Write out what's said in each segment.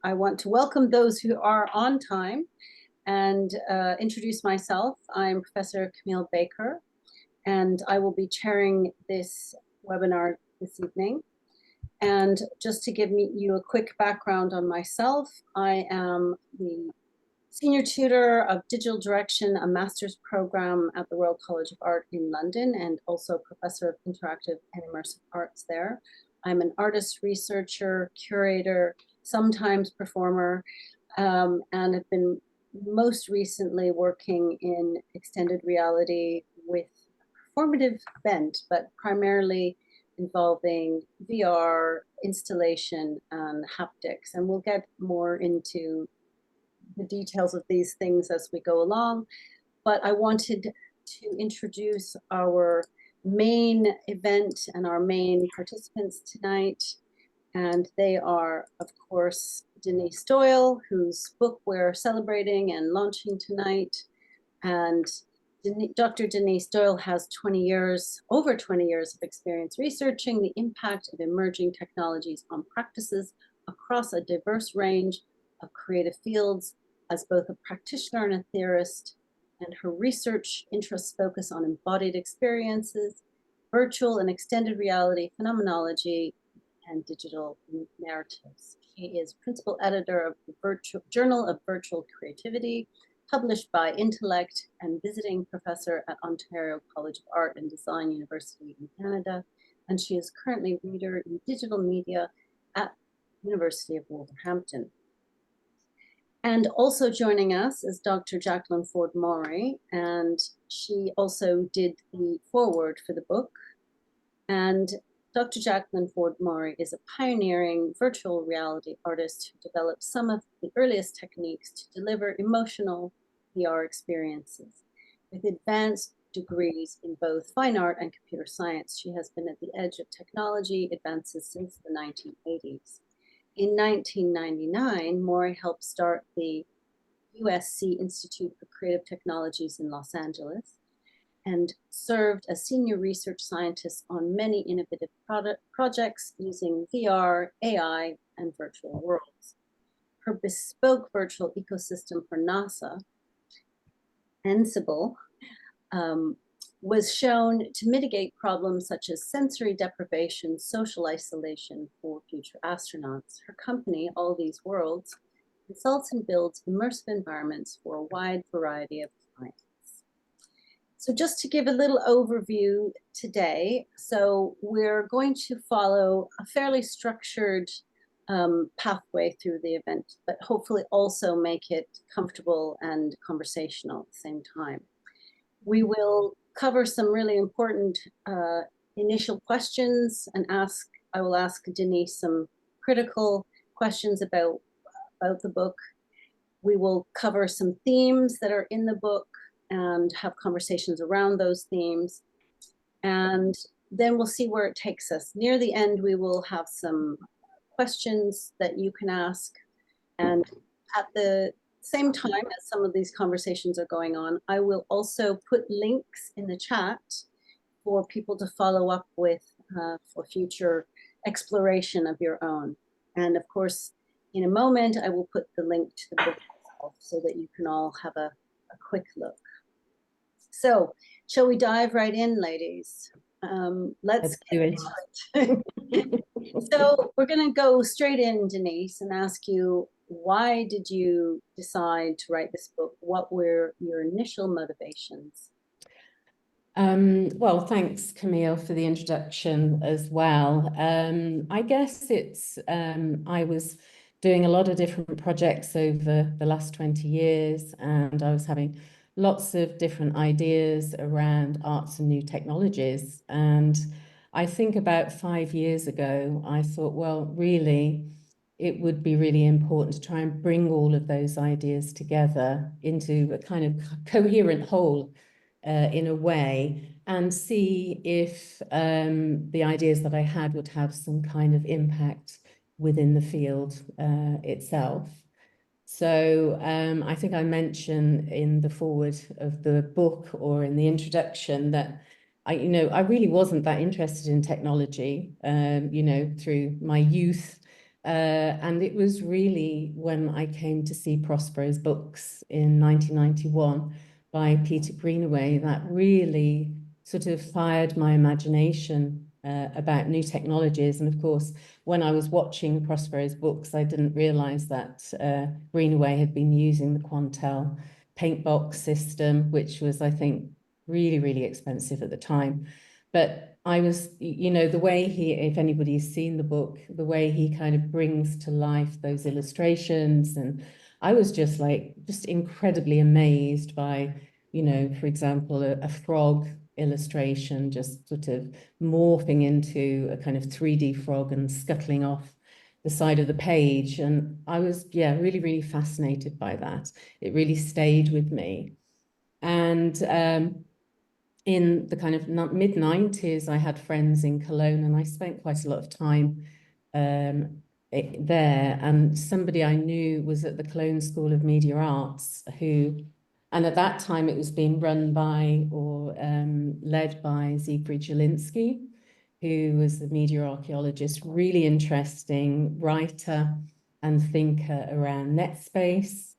I want to welcome those who are on time and introduce myself. I'm Professor Camille Baker, and I will be chairing this webinar this evening. And just to give you a quick background on myself, I am the Senior Tutor of Digital Direction, a master's program at the Royal College of Art in London, and also Professor of Interactive and Immersive Arts there. I'm an artist, researcher, curator, sometimes performer, and have been most recently working in extended reality with performative bent, but primarily involving VR, installation, and haptics. And we'll get more into the details of these things as we go along. But I wanted to introduce our main event and our main participants tonight. And they are, of course, Denise Doyle, whose book we're celebrating and launching tonight. And Dr. Denise Doyle has over 20 years of experience researching the impact of emerging technologies on practices across a diverse range of creative fields as both a practitioner and a theorist. And her research interests focus on embodied experiences, virtual and extended reality phenomenology, and digital narratives. She is principal editor of the Journal of Virtual Creativity, published by Intellect, and visiting professor at Ontario College of Art and Design University in Canada. And she is currently reader in digital media at University of Wolverhampton. And also joining us is Dr. Jacquelyn Ford Morie, and she also did the foreword for the book. And Dr. Jacquelyn Ford Morie is a pioneering virtual reality artist who developed some of the earliest techniques to deliver emotional VR experiences. With advanced degrees in both fine art and computer science, she has been at the edge of technology advances since the 1980s. In 1999, Morie helped start the USC Institute for Creative Technologies in Los Angeles and served as senior research scientist on many innovative projects using VR, AI, and virtual worlds. Her bespoke virtual ecosystem for NASA, Sensible, was shown to mitigate problems such as sensory deprivation, social isolation for future astronauts. Her company, All These Worlds, consults and builds immersive environments for a wide variety of clients. So just to give a little overview today, so we're going to follow a fairly structured pathway through the event, but hopefully also make it comfortable and conversational at the same time. We will cover some really important initial questions and I will ask Denise some critical questions about the book. We will cover some themes that are in the book and have conversations around those themes. And then we'll see where it takes us. Near the end, we will have some questions that you can ask. And at the same time as some of these conversations are going on, I will also put links in the chat for people to follow up with for future exploration of your own. And of course, in a moment, I will put the link to the book itself so that you can all have a quick look. So, shall we dive right in, ladies? Let's do it. So we're going to go straight in, Denise, and ask you, why did you decide to write this book? What were your initial motivations? Well, thanks, Camille, for the introduction as well. I guess it's, I was doing a lot of different projects over the last 20 years, and I was having lots of different ideas around arts and new technologies. And I think about 5 years ago, I thought, well, really, it would be really important to try and bring all of those ideas together into a kind of coherent whole in a way, and see if the ideas that I had would have some kind of impact within the field itself. So I think I mentioned in the foreword of the book or in the introduction that I really wasn't that interested in technology, through my youth. And it was really when I came to see Prospero's books in 1991 by Peter Greenaway that really sort of fired my imagination about new technologies. And of course, when I was watching Prospero's books, I didn't realize that Greenaway had been using the Quantel paint box system, which was, I think, really, really expensive at the time. But I was, you know, the way he, if anybody's seen the book, the way he kind of brings to life those illustrations. And I was just like, just incredibly amazed by, you know, for example, a frog illustration just sort of morphing into a kind of 3D frog and scuttling off the side of the page. And I was, yeah, really, really fascinated by that. It really stayed with me. And in the kind of mid-90s, I had friends in Cologne, and I spent quite a lot of time there. And somebody I knew was at the Cologne School of Media Arts, and at that time it was being run by or led by Siegfried Jelinski, who was a media archaeologist, really interesting writer and thinker around net space.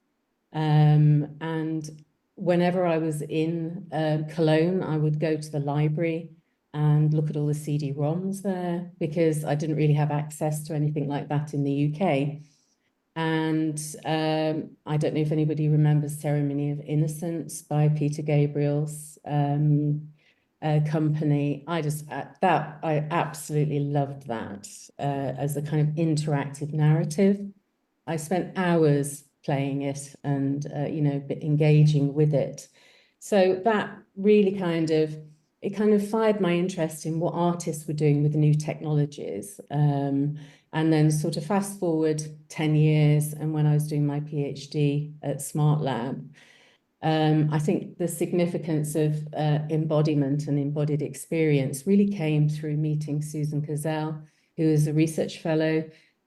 And whenever I was in Cologne, I would go to the library and look at all the CD-ROMs there because I didn't really have access to anything like that in the UK. And I don't know if anybody remembers Ceremony of Innocence by Peter Gabriel's company. I absolutely loved that as a kind of interactive narrative. I spent hours playing it and, you know, engaging with it. So that really it kind of fired my interest in what artists were doing with the new technologies. And then sort of fast forward 10 years, and when I was doing my PhD at Smart Lab, I think the significance of embodiment and embodied experience really came through meeting Susan Cazell, who was a research fellow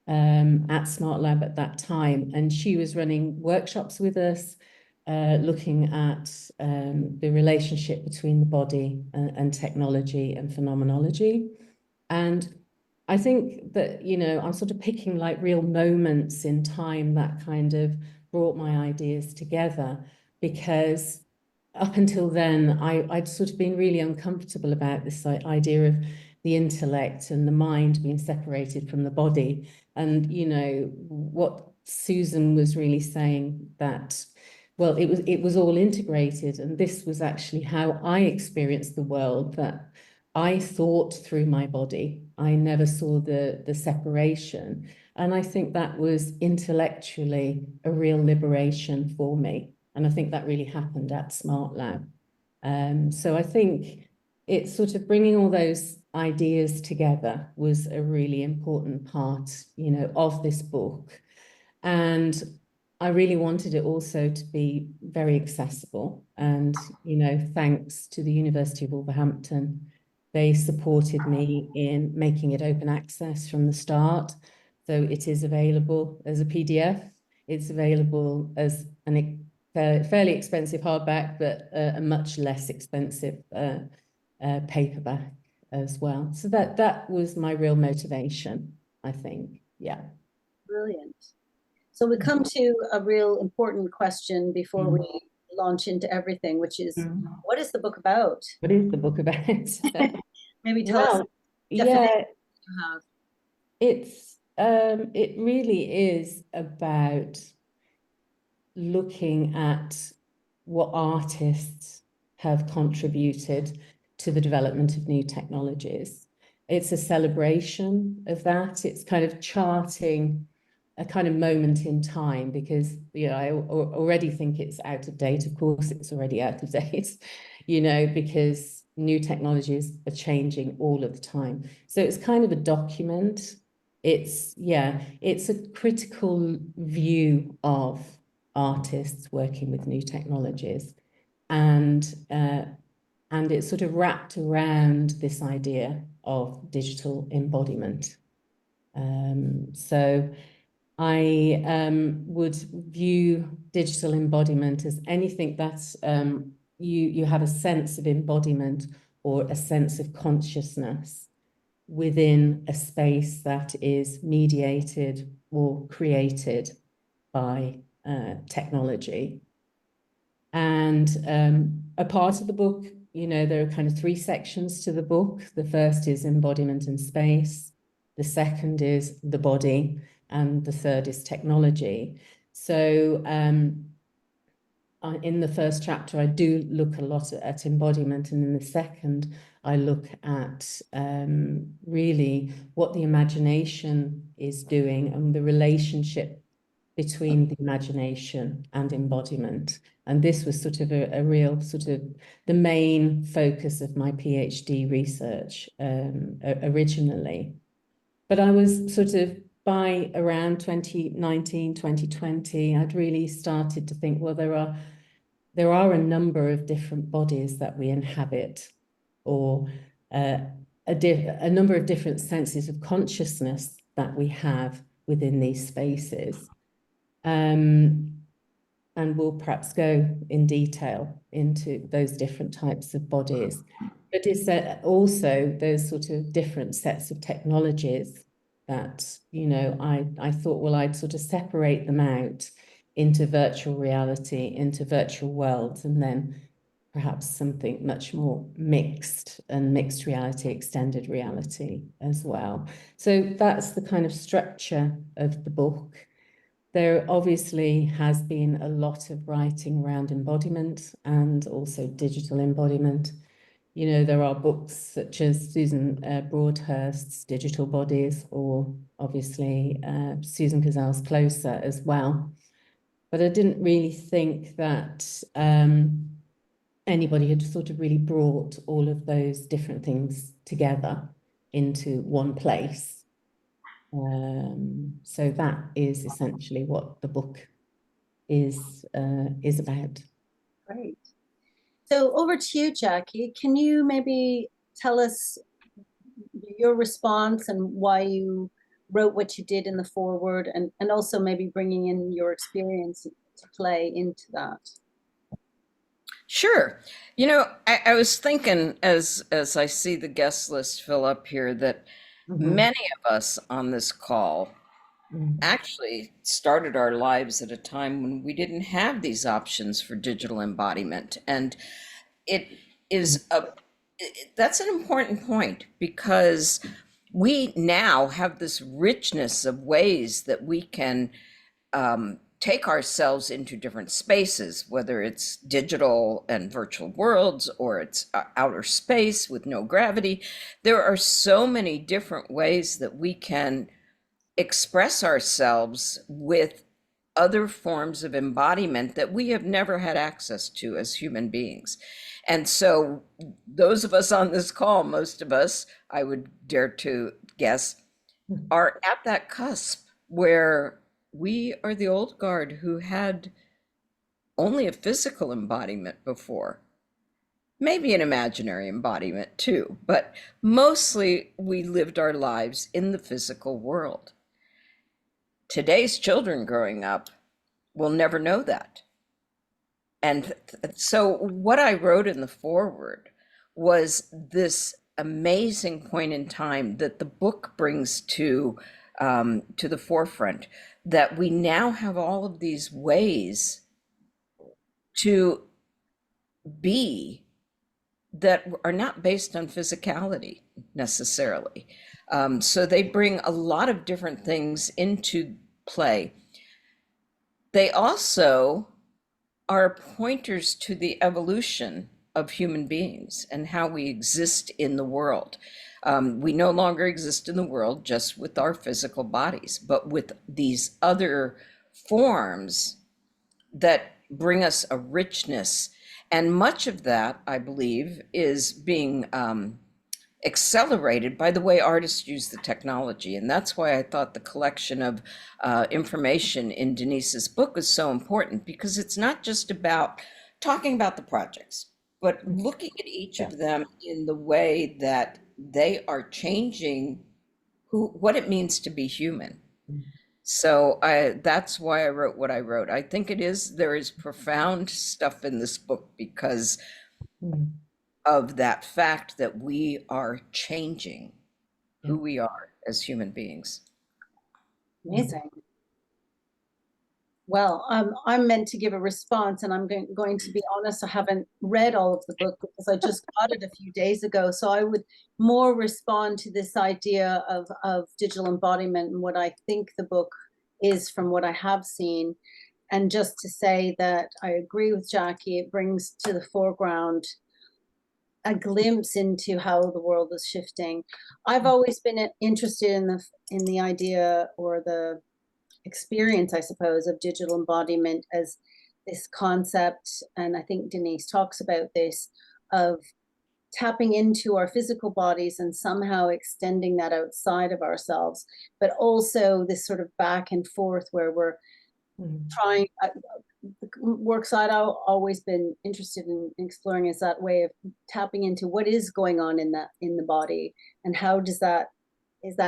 at Smart Lab at that time. And she was running workshops with us, looking at the relationship between the body and technology and phenomenology. And I think that, you know, I'm sort of picking like real moments in time that kind of brought my ideas together, because up until then, I'd sort of been really uncomfortable about this idea of the intellect and the mind being separated from the body. And, you know, what Susan was really saying that, well, it was all integrated. And this was actually how I experienced the world, that I thought through my body. I never saw the separation. And I think that was intellectually a real liberation for me. And I think that really happened at Smart Lab. So I think it's sort of bringing all those ideas together was a really important part, you know, of this book. And I really wanted it also to be very accessible. And, you know, thanks to the University of Wolverhampton, they supported me in making it open access from the start. So it is available as a PDF. It's available as a fairly expensive hardback, but a much less expensive paperback as well. So that was my real motivation, I think. Yeah. Brilliant. So we come to a real important question before we launch into everything, which is, what is the book about? What is the book about? Maybe tell us Well, yeah, you have. it really is about looking at what artists have contributed to the development of new technologies. It's a celebration of that. It's kind of charting a kind of moment in time, because, you know, I already think it's out of date. Of course, it's already out of date, you know, because new technologies are changing all of the time. So it's kind of a document. It's a critical view of artists working with new technologies, and it's sort of wrapped around this idea of digital embodiment. So I would view digital embodiment as anything that's you have a sense of embodiment or a sense of consciousness within a space that is mediated or created by technology. And a part of the book, you know, there are kind of three sections to the book. The first is embodiment and space. The second is the body. And the third is technology. So in the first chapter, I do look a lot at embodiment. And in the second, I look at really what the imagination is doing and the relationship between the imagination and embodiment. And this was sort of a real sort of the main focus of my PhD research originally. But I was sort of, by around 2019, 2020, I'd really started to think, well, there are a number of different bodies that we inhabit, or a number of different senses of consciousness that we have within these spaces. And we'll perhaps go in detail into those different types of bodies. But is that also those sort of different sets of technologies that, you know, I thought, well, I'd sort of separate them out into virtual reality, into virtual worlds, and then perhaps something much more mixed, and mixed reality, extended reality as well. So that's the kind of structure of the book. There obviously has been a lot of writing around embodiment and also digital embodiment. You know, there are books such as Susan Broadhurst's Digital Bodies, or obviously Susan Cazel's Closer as well. But I didn't really think that anybody had sort of really brought all of those different things together into one place. So that is essentially what the book is about. Great. So over to you, Jackie. Can you maybe tell us your response and why you wrote what you did in the foreword, and also maybe bringing in your experience to play into that? Sure. You know, I was thinking as I see the guest list fill up here that many of us on this call actually started our lives at a time when we didn't have these options for digital embodiment. And it is that's an important point, because we now have this richness of ways that we can take ourselves into different spaces, whether it's digital and virtual worlds, or it's outer space with no gravity. There are so many different ways that we can express ourselves with other forms of embodiment that we have never had access to as human beings. And so those of us on this call, most of us, I would dare to guess, are at that cusp where we are the old guard who had only a physical embodiment before. Maybe an imaginary embodiment too, but mostly we lived our lives in the physical world. Today's children growing up will never know that. And so what I wrote in the foreword was this amazing point in time that the book brings to the forefront, that we now have all of these ways to be that are not based on physicality necessarily. So they bring a lot of different things into play. They also are pointers to the evolution of human beings and how we exist in the world. We no longer exist in the world just with our physical bodies, but with these other forms that bring us a richness. And much of that, I believe, is being accelerated by the way artists use the technology. And that's why I thought the collection of information in Denise's book is so important, because it's not just about talking about the projects, but looking at each of them in the way that they are changing what it means to be human. So that's why I wrote what I wrote. I think there is profound stuff in this book because of that fact that we are changing who we are as human beings. Amazing. Well, I'm meant to give a response, and I'm going to be honest, I haven't read all of the book because I just got it a few days ago. So I would more respond to this idea of digital embodiment and what I think the book is from what I have seen. And just to say that I agree with Jackie, it brings to the foreground a glimpse into how the world is shifting. I've always been interested in the idea or the experience, I suppose, of digital embodiment as this concept, and I think Denise talks about this, of tapping into our physical bodies and somehow extending that outside of ourselves, but also this sort of back and forth where we're trying, works I've always been interested in exploring is that way of tapping into what is going on in the body, and how is that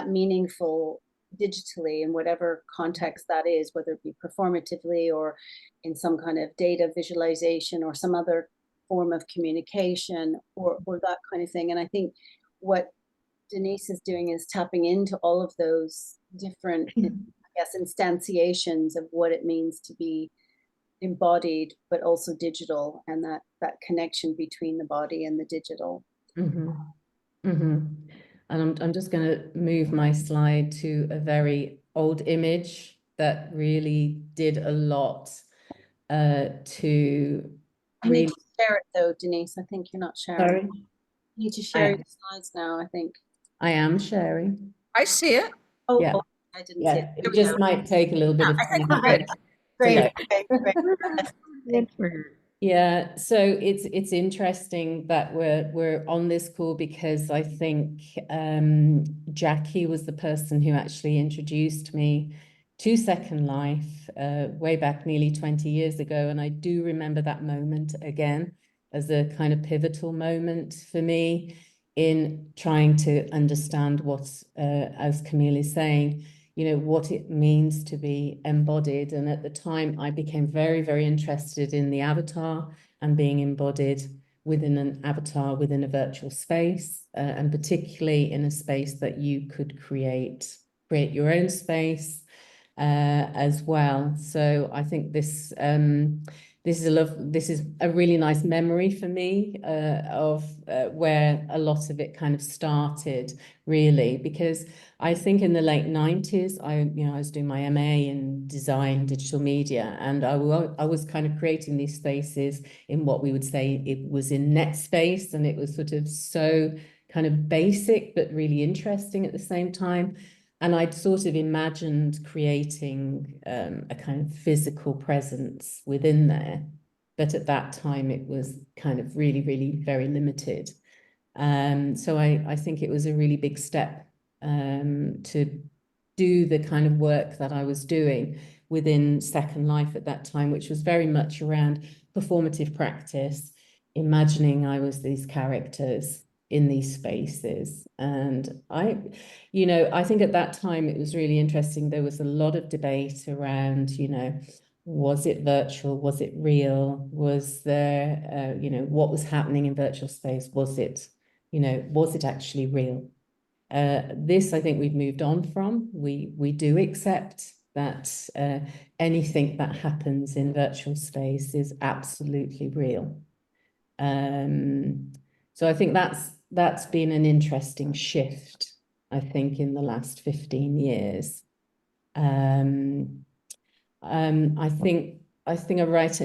meaningful digitally in whatever context that is, whether it be performatively or in some kind of data visualization or some other form of communication or that kind of thing. And I think what Denise is doing is tapping into all of those different, I guess, instantiations of what it means to be embodied, but also digital, and that connection between the body and the digital. And I'm just going to move my slide to a very old image that really did a lot to You need to share it though, Denise. I think you're not sharing. Sorry? You need to share your slides now, I think. I am sharing. I see it. Oh, Yeah. I didn't see it. It just might take a little bit of I think time. we're good. Great. Yeah, so it's interesting that we're on this call because I think Jackie was the person who actually introduced me to Second Life way back nearly 20 years ago, and I do remember that moment again as a kind of pivotal moment for me in trying to understand what, as Camille is saying, what it means to be embodied. And at the time, I became very, very interested in the avatar and being embodied within an avatar, within a virtual space, and particularly in a space that you could create your own space as well. So I think this is a really nice memory for me of where a lot of it kind of started, really, because I think in the late 90s, I was doing my MA in design, digital media, and I was kind of creating these spaces in what we would say it was in net space, and it was sort of so kind of basic, but really interesting at the same time. And I'd sort of imagined creating a kind of physical presence within there. But at that time, it was kind of really, really very limited. So I think it was a really big step to do the kind of work that I was doing within Second Life at that time, which was very much around performative practice, imagining I was these characters in these spaces. And I think at that time it was really interesting. There was a lot of debate around, was it virtual? Was it real? Was there, what was happening in virtual space? Was it actually real? This, I think we've moved on from. We do accept that anything that happens in virtual space is absolutely real. So I think that's been an interesting shift, I think, in the last 15 years. I think I write,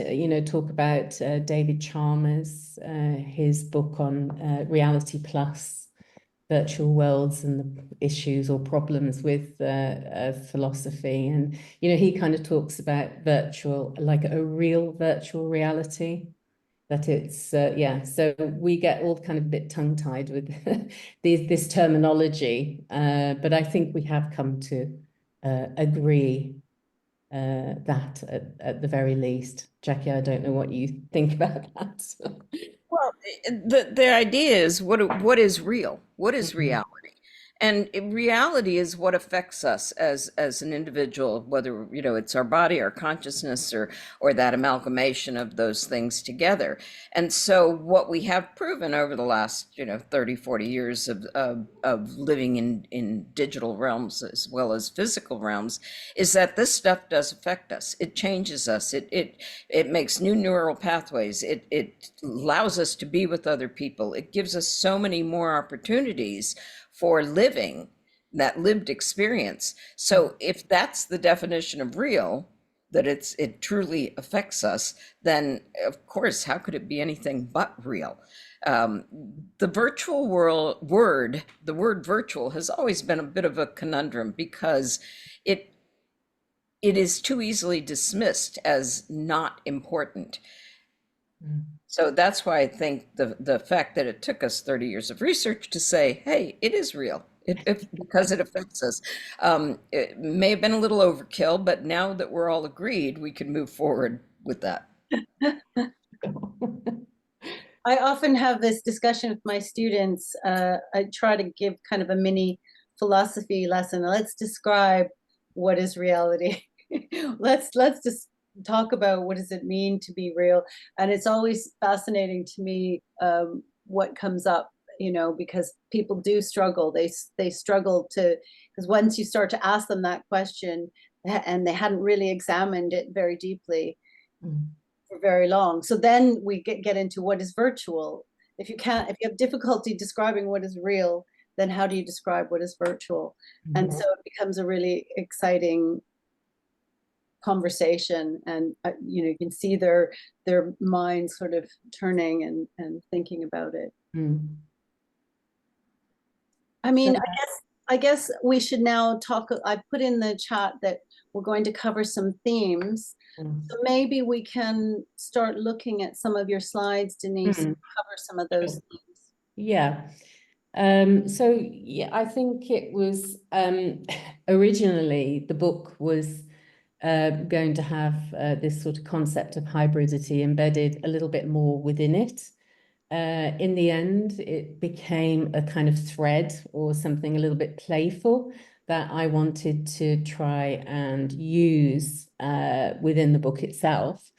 talk about David Chalmers, his book on reality plus virtual worlds and the issues or problems with philosophy. And, he kind of talks about virtual, like a real virtual reality, that it's, so we get all kind of a bit tongue-tied with this terminology, but I think we have come to agree that at the very least. Jackie, I don't know what you think about that. Well, the idea is what is real? What is reality? And reality is what affects us as an individual, whether, you know, it's our body, our consciousness, or that amalgamation of those things together. And so what we have proven over the last, you know, 30, 40 years of living in digital realms as well as physical realms is that this stuff does affect us. It changes us. It makes new neural pathways. It allows us to be with other people. It gives us so many more opportunities for living that lived experience. So if that's the definition of real, that it truly affects us, then of course, how could it be anything but real? The virtual the word virtual has always been a bit of a conundrum because it is too easily dismissed as not important. So that's why I think the fact that it took us 30 years of research to say, hey, it is real, because it affects us. It may have been a little overkill, but now that we're all agreed, we can move forward with that. I often have this discussion with my students. I try to give kind of a mini philosophy lesson. Let's describe what is reality. let's just talk about what does it mean to be real. And it's always fascinating to me what comes up, you know, because people do struggle. They struggle to, because once you start to ask them that question and they hadn't really examined it very deeply, for very long. So then we get into what is virtual. If you have difficulty describing what is real, then how do you describe what is virtual? And so it becomes a really exciting conversation, and you know, you can see their minds sort of turning and thinking about it. I mean, I guess we should now talk. I put in the chat that we're going to cover some themes. So maybe we can start looking at some of your slides, Denise, and cover some of those themes. Yeah. So yeah, I think it was originally the book was going to have this sort of concept of hybridity embedded a little bit more within it. In the end, it became a kind of thread or something a little bit playful that I wanted to try and use within the book itself.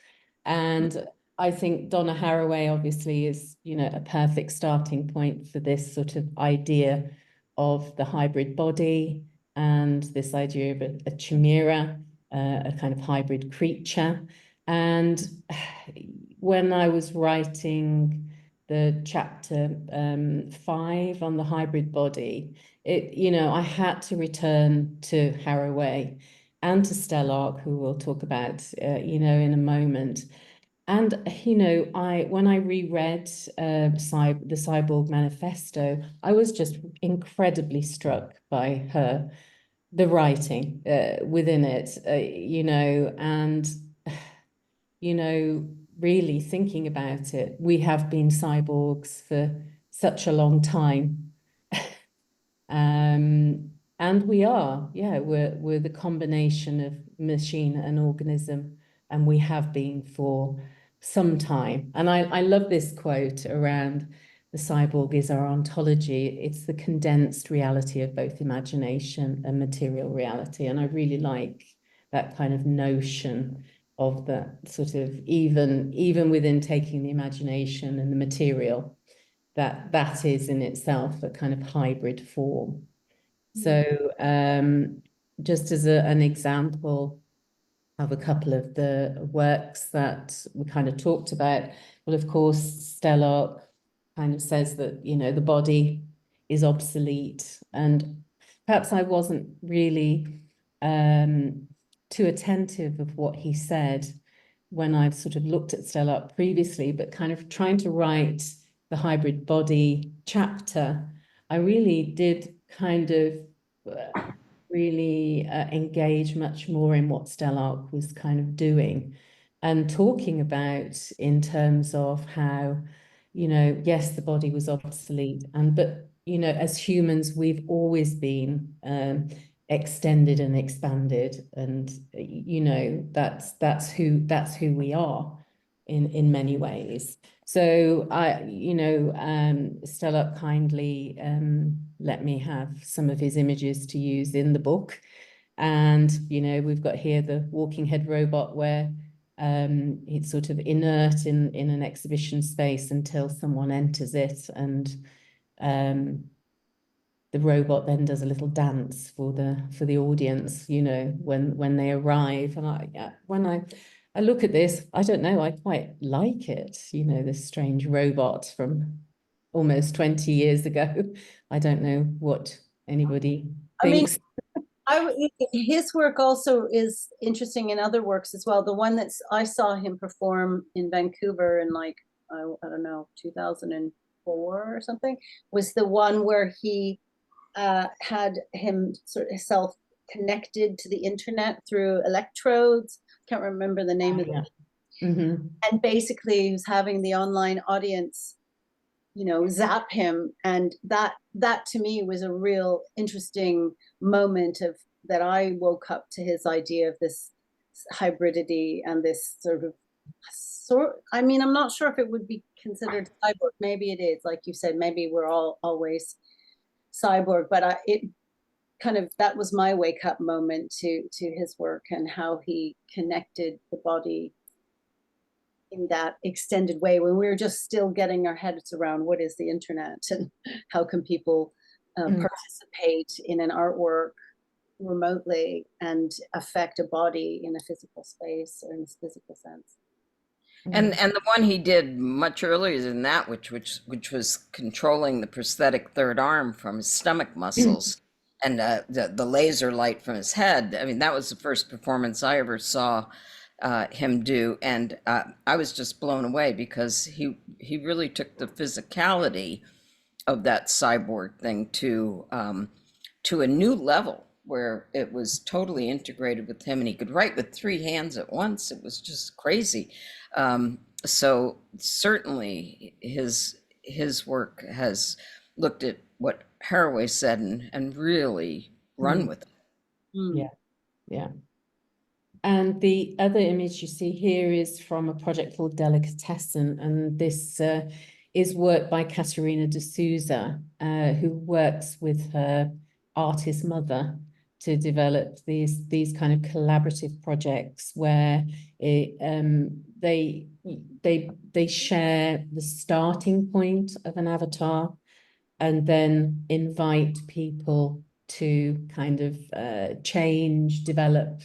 And I think Donna Haraway obviously is, you know, a perfect starting point for this sort of idea of the hybrid body and this idea of a chimera, a kind of hybrid creature. And when I was writing the chapter 5 on the hybrid body, you know, I had to return to Haraway and to Stellark, who we'll talk about, you know, in a moment. And, you know, when I reread the Cyborg Manifesto, I was just incredibly struck by the writing within it, you know, and, you know, really thinking about it, we have been cyborgs for such a long time. And we are, yeah, we're the combination of machine and organism, and we have been for some time. And I love this quote around the cyborg is our ontology. It's the condensed reality of both imagination and material reality. And I really like that kind of notion of that sort of even within taking the imagination and the material, that is in itself a kind of hybrid form. So just as an example of a couple of the works that we kind of talked about, well, of course, Stellark kind of says that, you know, the body is obsolete, and perhaps I wasn't really too attentive of what he said when I've sort of looked at Stellark previously, but kind of trying to write the hybrid body chapter, I really did kind of really engage much more in what Stellark was kind of doing and talking about in terms of how, you know, yes, the body was obsolete, but, you know, as humans, we've always been extended and expanded, and, you know, that's who we are. in many ways. So Stella kindly let me have some of his images to use in the book. And, we've got here the walking head robot where it's sort of inert in an exhibition space until someone enters it. And the robot then does a little dance for the audience, when they arrive. And when I look at this, I don't know, I quite like it, this strange robot from almost 20 years ago. I don't know what anybody thinks. His work also is interesting in other works as well. The one I saw him perform in Vancouver in I don't know, 2004 or something, was the one where he had him sort of self connected to the internet through electrodes. Can't remember the name of it. Mm-hmm. And basically he was having the online audience, zap him. And that to me was a real interesting moment that I woke up to his idea of this hybridity and this I'm not sure if it would be considered cyborg. Maybe it is, like you said, maybe we're all always cyborg, but that was my wake up moment to his work and how he connected the body in that extended way when we were just still getting our heads around what is the internet and how can people participate in an artwork remotely and affect a body in a physical space or in a physical sense. And the one he did much earlier than that, which was controlling the prosthetic third arm from his stomach muscles and the laser light from his head. I mean, that was the first performance I ever saw him do, and I was just blown away because he really took the physicality of that cyborg thing to a new level where it was totally integrated with him, and he could write with 3 hands at once. It was just crazy. So certainly his work has looked at what Haraway said and really run with it. Yeah. And the other image you see here is from a project called Delicatessen, and this is work by Catarina de Souza, who works with her artist mother to develop these kind of collaborative projects where they share the starting point of an avatar and then invite people to kind of change, develop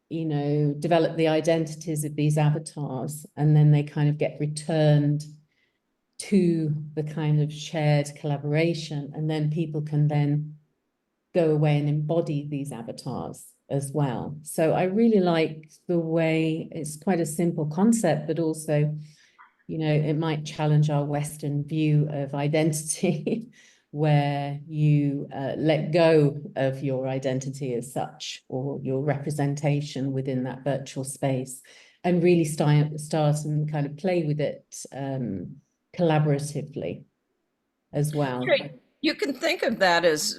the identities of these avatars, and then they kind of get returned to the kind of shared collaboration, and then people can then go away and embody these avatars as well. So I really like the way it's quite a simple concept, but also, it might challenge our Western view of identity where you let go of your identity as such or your representation within that virtual space and really start and kind of play with it collaboratively as well. You can think of that as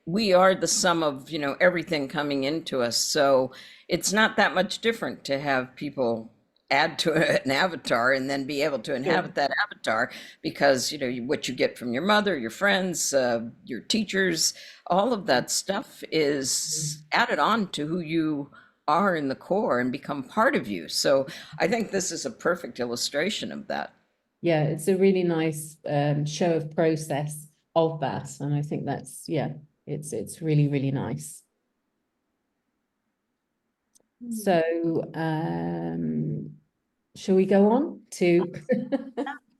we are the sum of, everything coming into us. So it's not that much different to have people add to an avatar and then be able to inhabit that avatar because, what you get from your mother, your friends, your teachers, all of that stuff is added on to who you are in the core and become part of you. So I think this is a perfect illustration of that. Yeah, it's a really nice show of process of that. And I think that's, it's really, really nice. So, shall we go on to?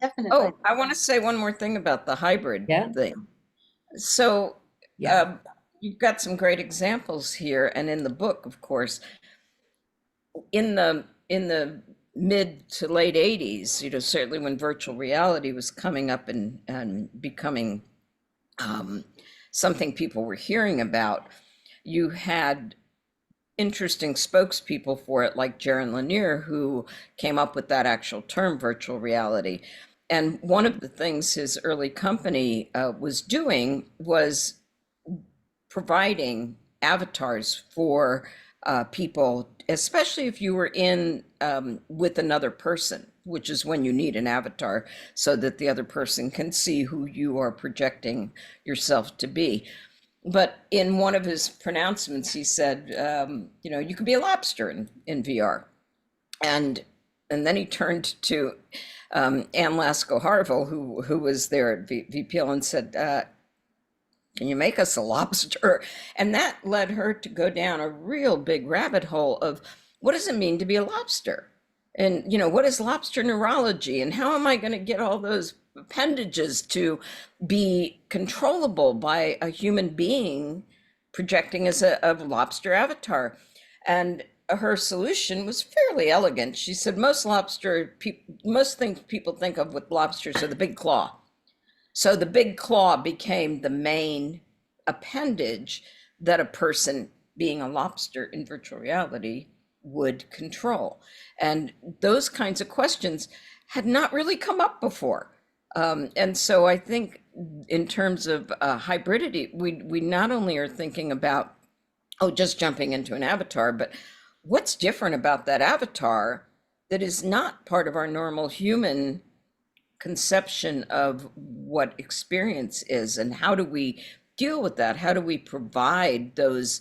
Definitely. Oh, I want to say one more thing about the hybrid thing. So, you've got some great examples here, and in the book, of course, in the mid to late 80s, certainly when virtual reality was coming up and becoming something people were hearing about, you had interesting spokespeople for it, like Jaron Lanier, who came up with that actual term, virtual reality. And one of the things his early company was doing was providing avatars for people, especially if you were in with another person, which is when you need an avatar so that the other person can see who you are projecting yourself to be. But in one of his pronouncements, he said, you know, you could be a lobster in VR. And then he turned to Anne Lasko-Harville, who was there at VPL, and said, can you make us a lobster? And that led her to go down a real big rabbit hole of what does it mean to be a lobster? And, you know, what is lobster neurology? And how am I going to get all those appendages to be controllable by a human being projecting as a lobster avatar? And her solution was fairly elegant. She said most things people think of with lobsters are the big claw. So the big claw became the main appendage that a person being a lobster in virtual reality would control. And those kinds of questions had not really come up before. And so I think in terms of hybridity, we not only are thinking about, oh, just jumping into an avatar, but what's different about that avatar that is not part of our normal human conception of what experience is, and how do we deal with that? How do we provide those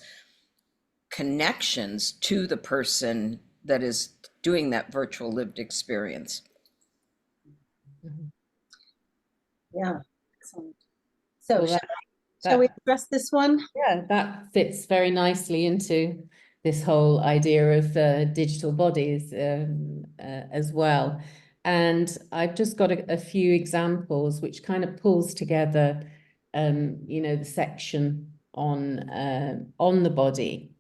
connections to the person that is doing that virtual lived experience? Yeah, excellent. So shall we address this one? Yeah, that fits very nicely into this whole idea of digital bodies as well. And I've just got a few examples which kind of pulls together, you know, the section on the body.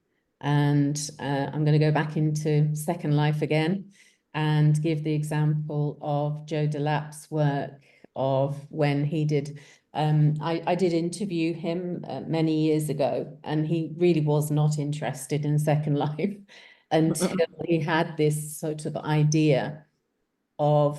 And I'm going to go back into Second Life again and give the example of Joe Delap's work of when he did. I did interview him many years ago, and he really was not interested in Second Life until he had this sort of idea of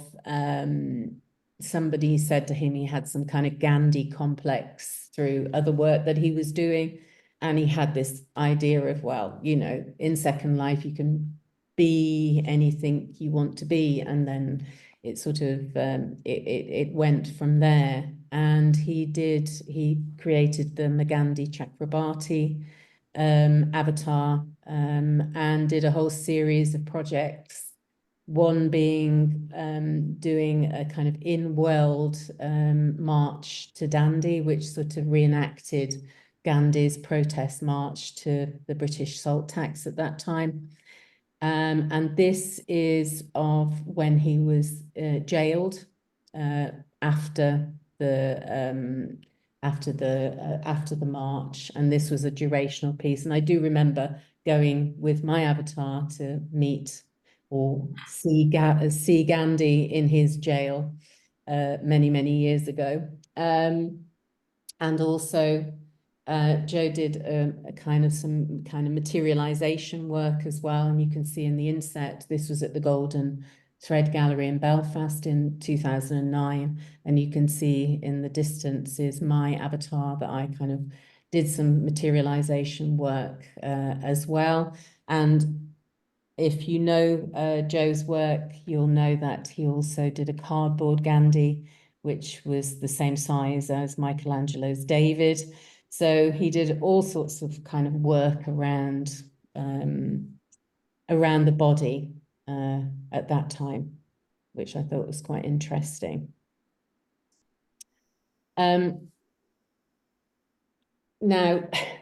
somebody said to him he had some kind of Gandhi complex through other work that he was doing. And he had this idea of, well, you know, in Second Life, you can be anything you want to be. And then it sort of, it went from there. And he created the Magandhi Chakrabarti avatar and did a whole series of projects. One being doing a kind of in-world march to Dandi, which sort of reenacted Gandhi's protest march to the British salt tax at that time. And this is of when he was jailed after the march, and this was a durational piece. And I do remember going with my avatar to meet or see Gandhi in his jail many years ago. And also Joe did some kind of materialization work as well. And you can see in the inset, this was at the Golden Thread Gallery in Belfast in 2009. And you can see in the distance is my avatar that I kind of did some materialization work as well. And if you know Joe's work, you'll know that he also did a cardboard Gandhi, which was the same size as Michelangelo's David. So he did all sorts of kind of work around the body at that time, which I thought was quite interesting. Now,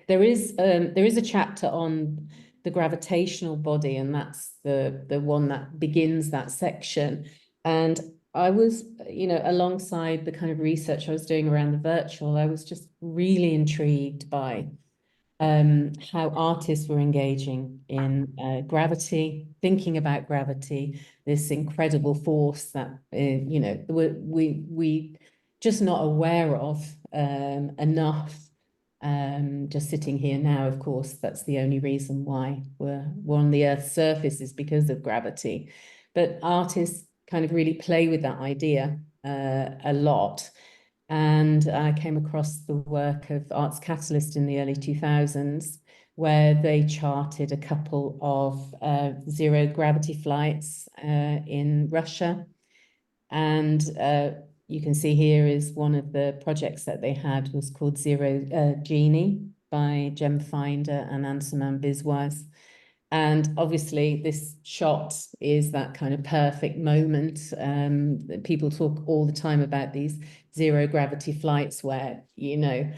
there is a chapter on the gravitational body, and that's the one that begins that section. And I was, you know, alongside the kind of research I was doing around the virtual, I was just really intrigued by how artists were engaging in gravity, thinking about gravity, this incredible force that, you know, we just not aware of enough. Just sitting here now, of course, that's the only reason why we're on the Earth's surface is because of gravity. But artists kind of really play with that idea a lot. And I came across the work of Arts Catalyst in the early 2000s, where they charted a couple of zero gravity flights in Russia. And you can see here is one of the projects that they had was called Zero Genie by Jem Finder and Ansuman Biswas. And obviously this shot is that kind of perfect moment. People talk all the time about these zero gravity flights where, you know,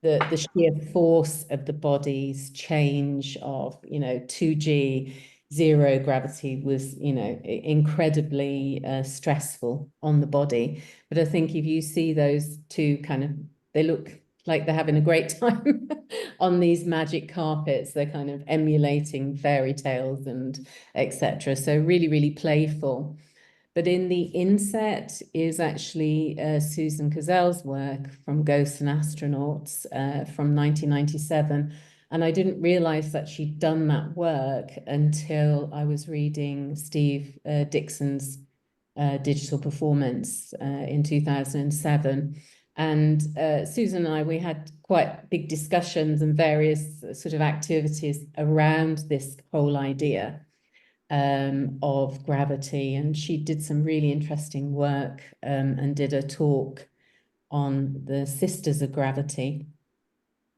the sheer force of the body's change of, you know, 2G, zero gravity was, you know, incredibly stressful on the body. But I think if you see those two kind of, they look like they're having a great time on these magic carpets. They're kind of emulating fairy tales and etc. So really, really playful. But in the inset is actually Susan Cazel's work from Ghosts and Astronauts from 1997. And I didn't realize that she'd done that work until I was reading Steve Dixon's digital performance in 2007. And Susan and I, we had quite big discussions and various sort of activities around this whole idea of gravity. And she did some really interesting work and did a talk on the Sisters of Gravity.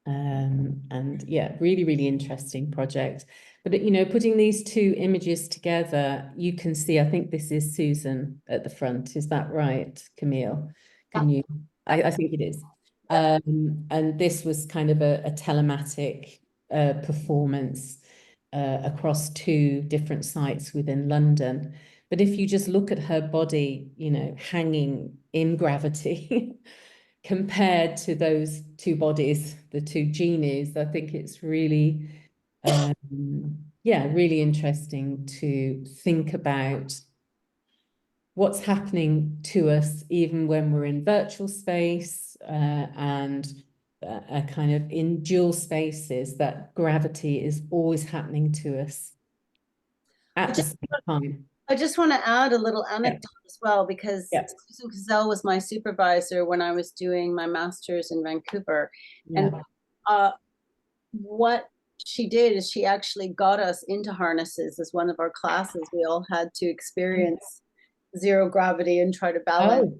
And yeah, really, really interesting project. But, you know, putting these two images together, you can see, I think this is Susan at the front. Is that right, Camille? Can you? I think it is. And this was kind of a telematic performance across two different sites within London. But if you just look at her body, you know, hanging in gravity compared to those two bodies, the two genies, I think it's really, yeah, really interesting to think about what's happening to us even when we're in virtual space and a kind of in dual spaces, that gravity is always happening to us at the same time. I just want to add a little anecdote as well, because Susan Cazel was my supervisor when I was doing my master's in Vancouver. And what she did is she actually got us into harnesses as one of our classes. We all had to experience zero gravity and try to balance.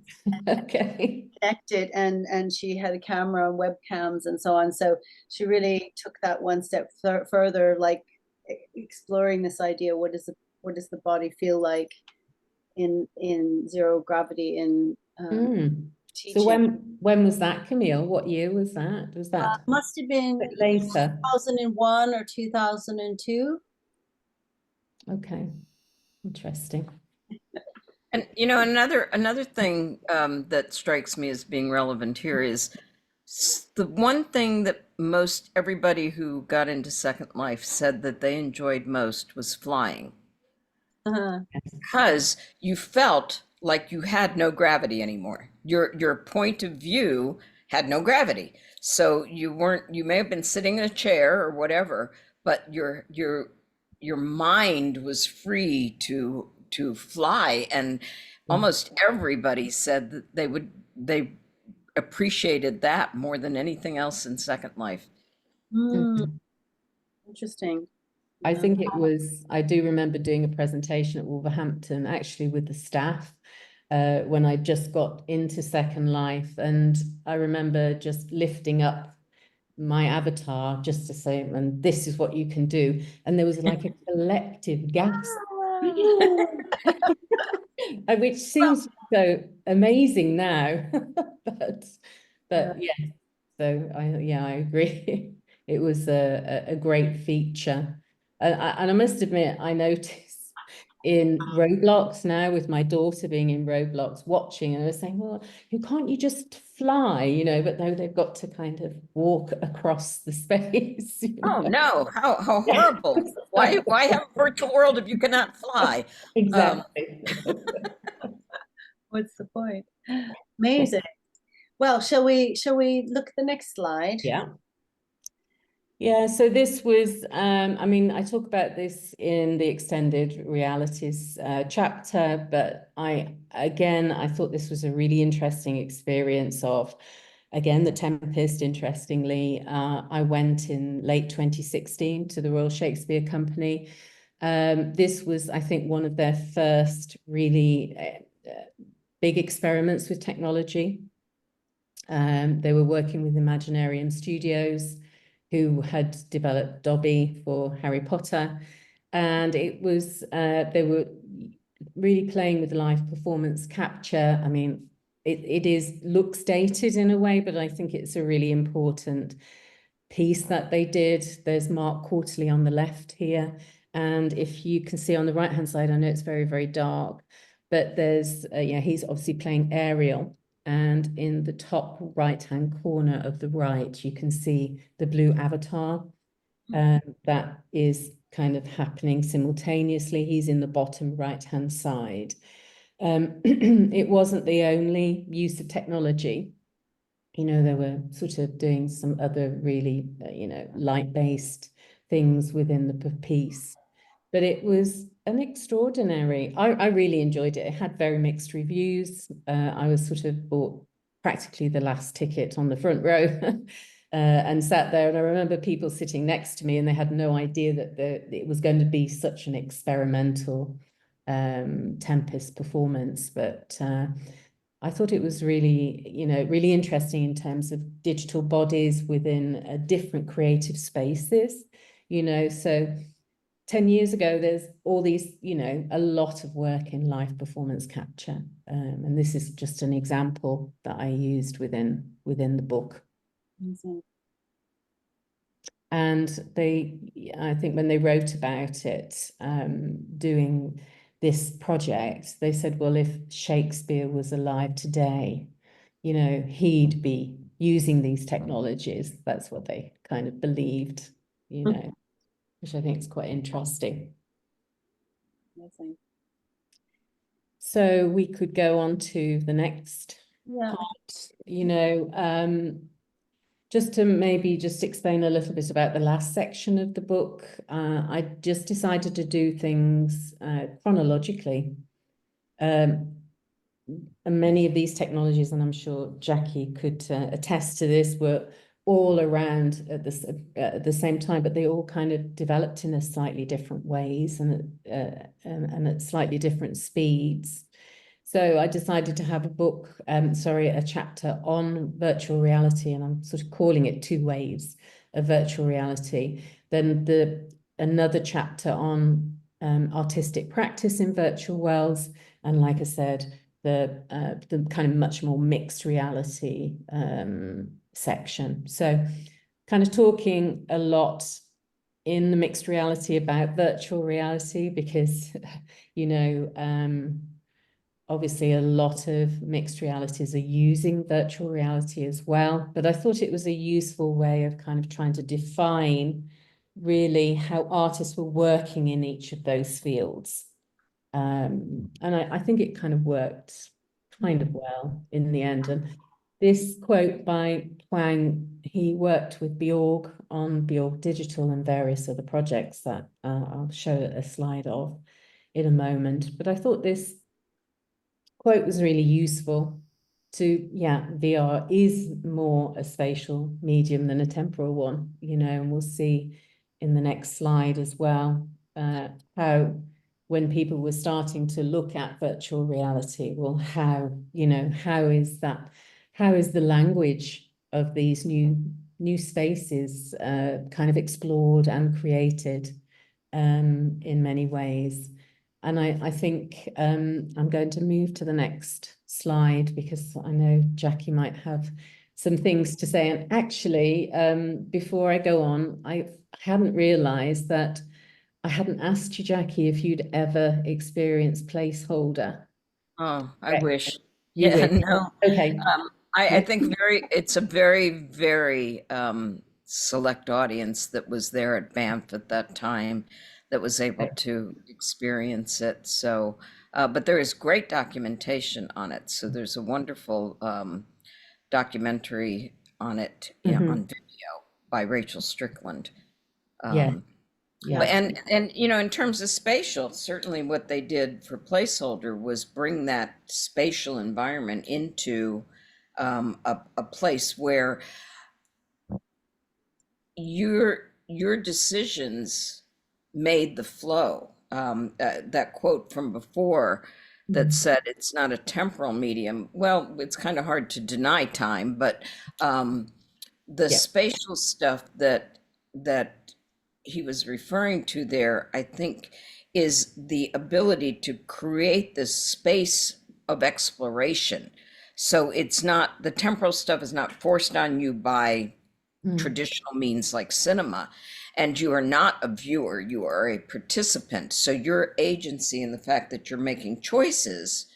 Connect it, and she had a camera, webcams, and so on. So she really took that one step further, like exploring this idea: what does the body feel like in zero gravity in teaching. So when was that, Camille? What year was that? Was that must have been later, 2001 or 2002. Okay, interesting. And you know, another thing that strikes me as being relevant here is the one thing that most everybody who got into Second Life said that they enjoyed most was flying. Because you felt like you had no gravity anymore. Your point of view had no gravity. So you may have been sitting in a chair or whatever, but your mind was free to fly. And almost everybody said that they appreciated that more than anything else in Second Life. Interesting. I think it was, I do remember doing a presentation at Wolverhampton, actually with the staff, when I just got into Second Life. And I remember just lifting up my avatar just to say, and this is what you can do. And there was like a collective gasp, which seems so amazing now. but yeah, so I agree. It was a great feature. And I must admit, I notice in Roblox now, with my daughter being in Roblox watching, and I was saying, well, can't you just fly, you know? But no, they've got to kind of walk across the space. Oh no, how horrible. Why have a virtual world if you cannot fly? Exactly. What's the point? Amazing. Well, shall we look at the next slide? Yeah, so this was, I mean, I talk about this in the Extended Realities chapter, but I thought this was a really interesting experience of again, The Tempest, interestingly, I went in late 2016 to the Royal Shakespeare Company. This was, I think, one of their first really big experiments with technology. They were working with Imaginarium Studios, who had developed Dobby for Harry Potter. And it was, they were really playing with live performance capture. I mean, it looks dated in a way, but I think it's a really important piece that they did. There's Mark Quarterly on the left here. And if you can see on the right-hand side, I know it's very, very dark, but there's, he's obviously playing Ariel. And in the top right-hand corner of the right, you can see the blue avatar. That is kind of happening simultaneously. He's in the bottom right-hand side. It wasn't the only use of technology. You know, they were sort of doing some other really, light-based things within the piece. But it was an extraordinary, I really enjoyed it. It had very mixed reviews. I was sort of bought practically the last ticket on the front row and sat there. And I remember people sitting next to me and they had no idea that it was going to be such an experimental Tempest performance. But I thought it was really, really interesting in terms of digital bodies within different creative spaces, so 10 years ago, there's all these, a lot of work in live performance capture. And this is just an example that I used within the book. Amazing. And I think when they wrote about it, doing this project, they said, well, if Shakespeare was alive today, he'd be using these technologies. That's what they kind of believed, which I think is quite interesting. Amazing. So we could go on to the next part, just to maybe just explain a little bit about the last section of the book. I just decided to do things chronologically. And many of these technologies, and I'm sure Jackie could attest to this, were all around at the same time, but they all kind of developed in a slightly different ways and at slightly different speeds. So I decided to have a chapter on virtual reality, and I'm sort of calling it 2 waves of virtual reality. Then another chapter on artistic practice in virtual worlds, and like I said, the kind of much more mixed reality section. So kind of talking a lot in the mixed reality about virtual reality because, obviously a lot of mixed realities are using virtual reality as well. But I thought it was a useful way of kind of trying to define really how artists were working in each of those fields. And I think it kind of worked kind of well in the end. And this quote by Huang, he worked with Bjorg on Bjorg Digital and various other projects that I'll show a slide of in a moment. But I thought this quote was really useful VR is more a spatial medium than a temporal one, and we'll see in the next slide as well how when people were starting to look at virtual reality, well, how is the language of these new spaces kind of explored and created in many ways. And I think I'm going to move to the next slide because I know Jackie might have some things to say. And actually, before I go on, I hadn't realized that I hadn't asked you, Jackie, if you'd ever experienced placeholder. Oh, I wish. You Yeah, would. no. Okay. I think it's a very, very select audience that was there at Banff at that time that was able to experience it. So, but there is great documentation on it. So there's a wonderful documentary on it on video by Rachel Strickland. Yeah. But and in terms of spatial, certainly what they did for placeholder was bring that spatial environment into a place where your decisions made the flow. That quote from before that said it's not a temporal medium. Well, it's kind of hard to deny time, but the Yeah. spatial stuff that he was referring to there, I think, is the ability to create this space of exploration. So it's not, the temporal stuff is not forced on you by traditional means like cinema, and you are not a viewer, you are a participant. So your agency and the fact that you're making choices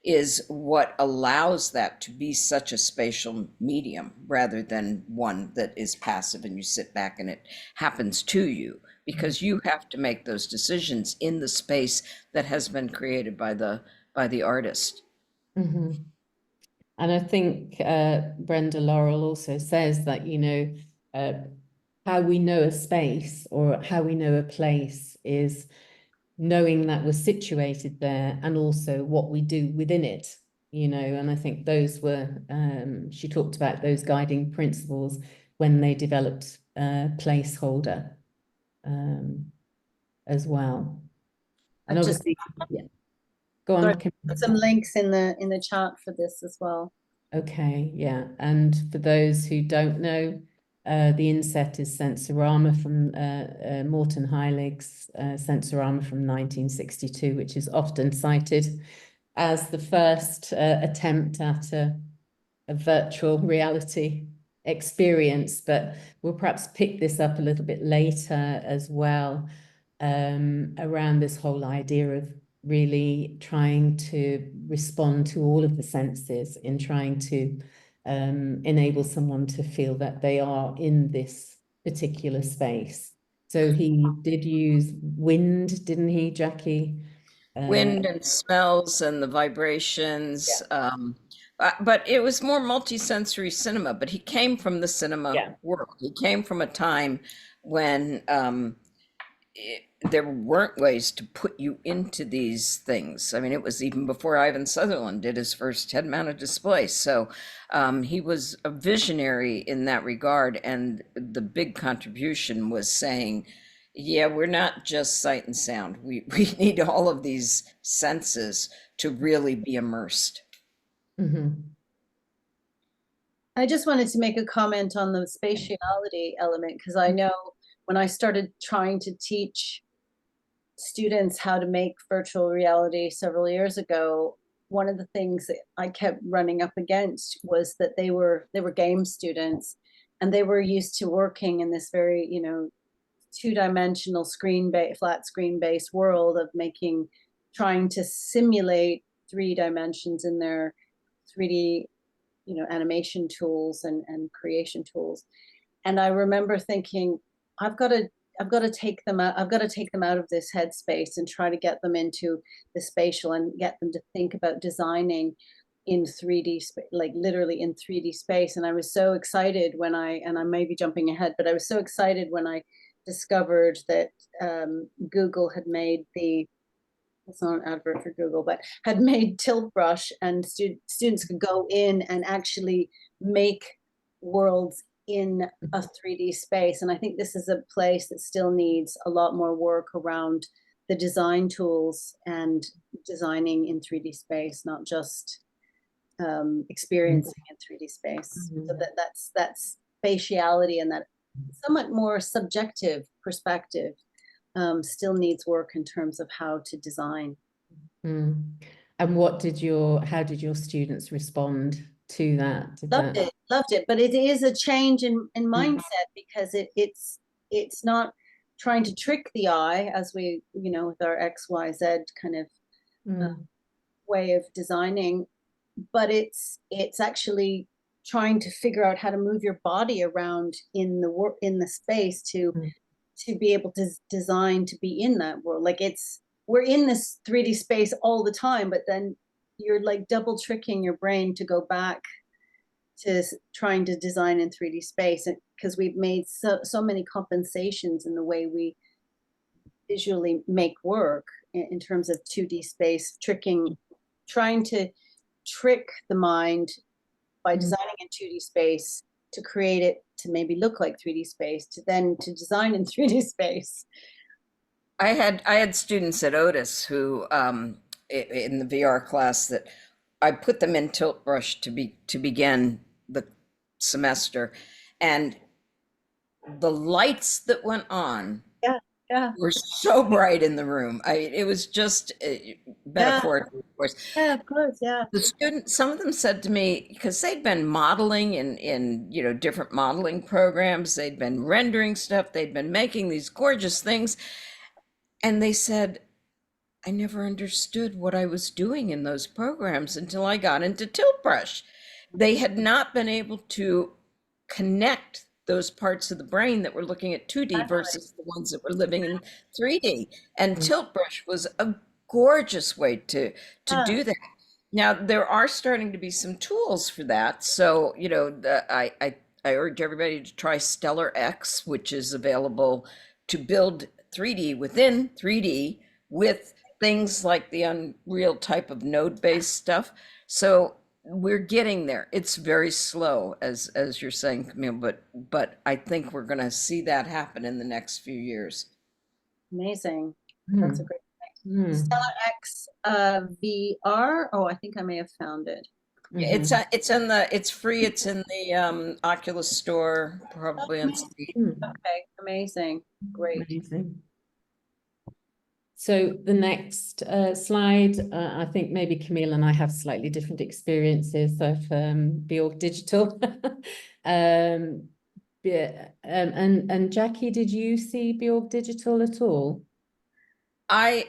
is what allows that to be such a spatial medium rather than one that is passive and you sit back and it happens to you, because you have to make those decisions in the space that has been created by the artist. And I think Brenda Laurel also says that, you know, how we know a space or how we know a place is knowing that we're situated there and also what we do within it, you know. And I think those were, she talked about those guiding principles when they developed Placeholder as well. And I've just obviously, yeah, go on. put some links in the chat for this as well. Okay, yeah. And for those who don't know, the inset is Sensorama from Morton Heilig's Sensorama from 1962, which is often cited as the first attempt at a virtual reality experience. But we'll perhaps pick this up a little bit later as well, around this whole idea of really trying to respond to all of the senses in trying to enable someone to feel that they are in this particular space. So he did use wind, didn't he, Jackie? Wind and smells and the vibrations. Yeah. But it was more multisensory cinema, but he came from the cinema world. He came from a time when there weren't ways to put you into these things. I mean, it was even before Ivan Sutherland did his first head-mounted display. So he was a visionary in that regard. And the big contribution was saying, yeah, we're not just sight and sound. We need all of these senses to really be immersed. I just wanted to make a comment on the spatiality element, because I know when I started trying to teach students how to make virtual reality several years ago, one of the things that I kept running up against was that they were game students, and they were used to working in this very, you know, two-dimensional flat screen-based world of trying to simulate 3 dimensions in their 3D, you know, animation tools and creation tools. And I remember thinking, I've got to take them out. I've got to take them out of this headspace and try to get them into the spatial and get them to think about designing in 3D, like literally in 3D space. And I was so excited and I may be jumping ahead, but I was so excited when I discovered that Google had made it's not an advert for Google, but had made Tilt Brush, and students could go in and actually make worlds in a 3D space. And I think this is a place that still needs a lot more work around the design tools and designing in 3D space, not just experiencing in 3D space. So that's spatiality, and that somewhat more subjective perspective still needs work in terms of how to design. And how did your students respond to that? Loved it. But it is a change in mindset, because it's not trying to trick the eye, as we, you know, with our XYZ kind of way of designing, but it's actually trying to figure out how to move your body around in the space to be able to design to be in that world. Like we're in this 3D space all the time, but then you're like double tricking your brain to go back to trying to design in 3D space, because we've made so many compensations in the way we visually make work in terms of 2D space, trying to trick the mind by designing in 2D space to create it to maybe look like 3D space, to then to design in 3D space. I had students at Otis who in the VR class that I put them in Tilt Brush to begin the semester, and the lights that went on Yeah. were so bright in the room. It was just metaphorically, of course. Yeah, of course, yeah. The students, some of them said to me, because they'd been modeling in different modeling programs, they'd been rendering stuff, they'd been making these gorgeous things, and they said, I never understood what I was doing in those programs until I got into Tilt Brush. They had not been able to connect those parts of the brain that were looking at 2D versus the ones that were living in 3D. And Tilt Brush was a gorgeous way to do that. Now, there are starting to be some tools for that. So, I urge everybody to try Stellar X, which is available to build 3D within 3D with things like the Unreal type of node-based stuff. So we're getting there. It's very slow, as you're saying, Camille, but I think we're going to see that happen in the next few years. Amazing. That's a great thing. Stellar X VR. Oh, I think I may have found it. It's free. It's in the Oculus store, probably on Steam. Okay, amazing. Great. Amazing. So the next slide, I think maybe Camille and I have slightly different experiences of Bjorg Digital. And Jackie, did you see Bjorg Digital at all? I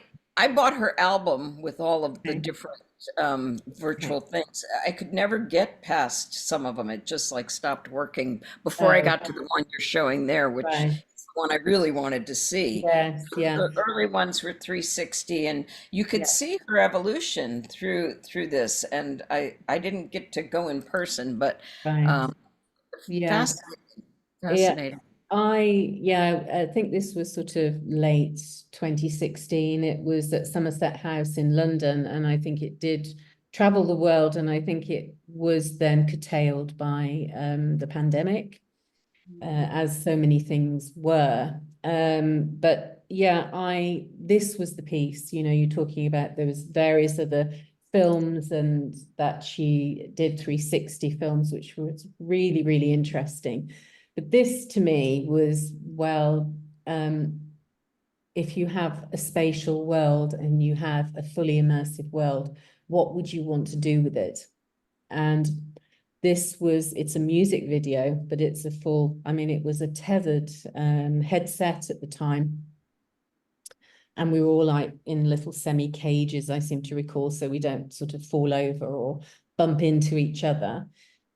bought her album with all of the different virtual things. I could never get past some of them. It just like stopped working before I got to the one you're showing there, which one I really wanted to see. Yes, yeah. The early ones were 360, and you could see her evolution through this. And I didn't get to go in person, but fascinating. I think this was sort of late 2016. It was at Somerset House in London, and I think it did travel the world, and I think it was then curtailed by the pandemic. As so many things were. But yeah, this was the piece, you're talking about, there was various other films and that she did 360 films, which was really, really interesting. But this to me was, well, if you have a spatial world and you have a fully immersive world, what would you want to do with it? And it's a music video, but it's a full, it was a tethered headset at the time. And we were all like in little semi cages, I seem to recall, so we don't sort of fall over or bump into each other.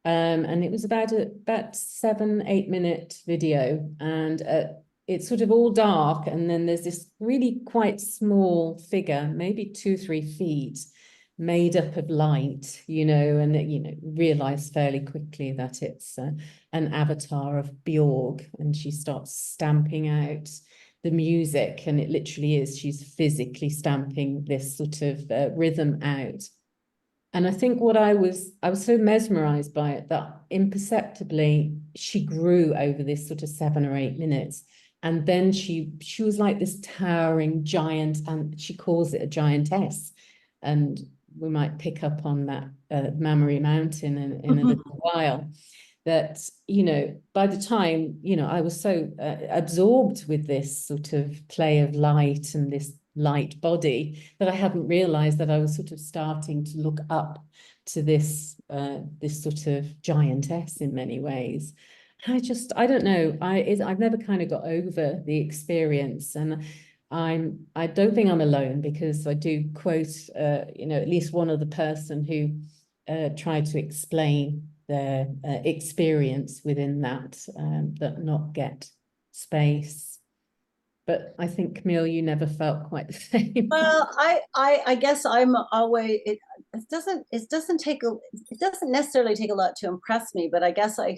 And it was about 7-8 minute video, and it's sort of all dark. And then there's this really quite small figure, maybe 2-3 feet, made up of light, and realize fairly quickly that it's an avatar of Bjorg, and she starts stamping out the music, and it literally is, she's physically stamping this sort of rhythm out. And I think I was so mesmerized by it that imperceptibly she grew over this sort of 7 or 8 minutes. And then she was like this towering giant, and she calls it a giantess. And we might pick up on that Mammary Mountain in a little while. That, by the time, I was so absorbed with this sort of play of light and this light body that I hadn't realized that I was sort of starting to look up to this sort of giantess in many ways. I don't know, I've never kind of got over the experience, and I don't think I'm alone, because I do quote, at least one other person who tried to explain their experience within that not get space. But I think, Camille, you never felt quite the same. Well, I guess I'm always, it doesn't necessarily take a lot to impress me, but I guess I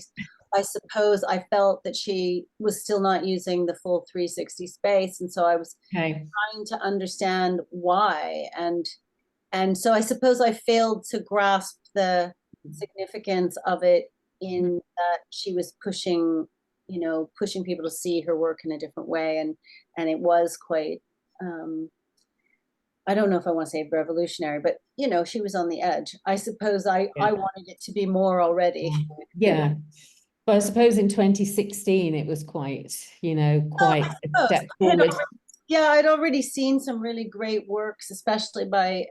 suppose I felt that she was still not using the full 360 space, and so I was trying to understand why, and so I suppose I failed to grasp the significance of it in that she was pushing, pushing people to see her work in a different way, and it was quite, I don't know if I want to say revolutionary, but she was on the edge. I suppose I wanted it to be more already. Yeah. But I suppose in 2016 it was quite, quite a step forward. I'd already seen some really great works, especially by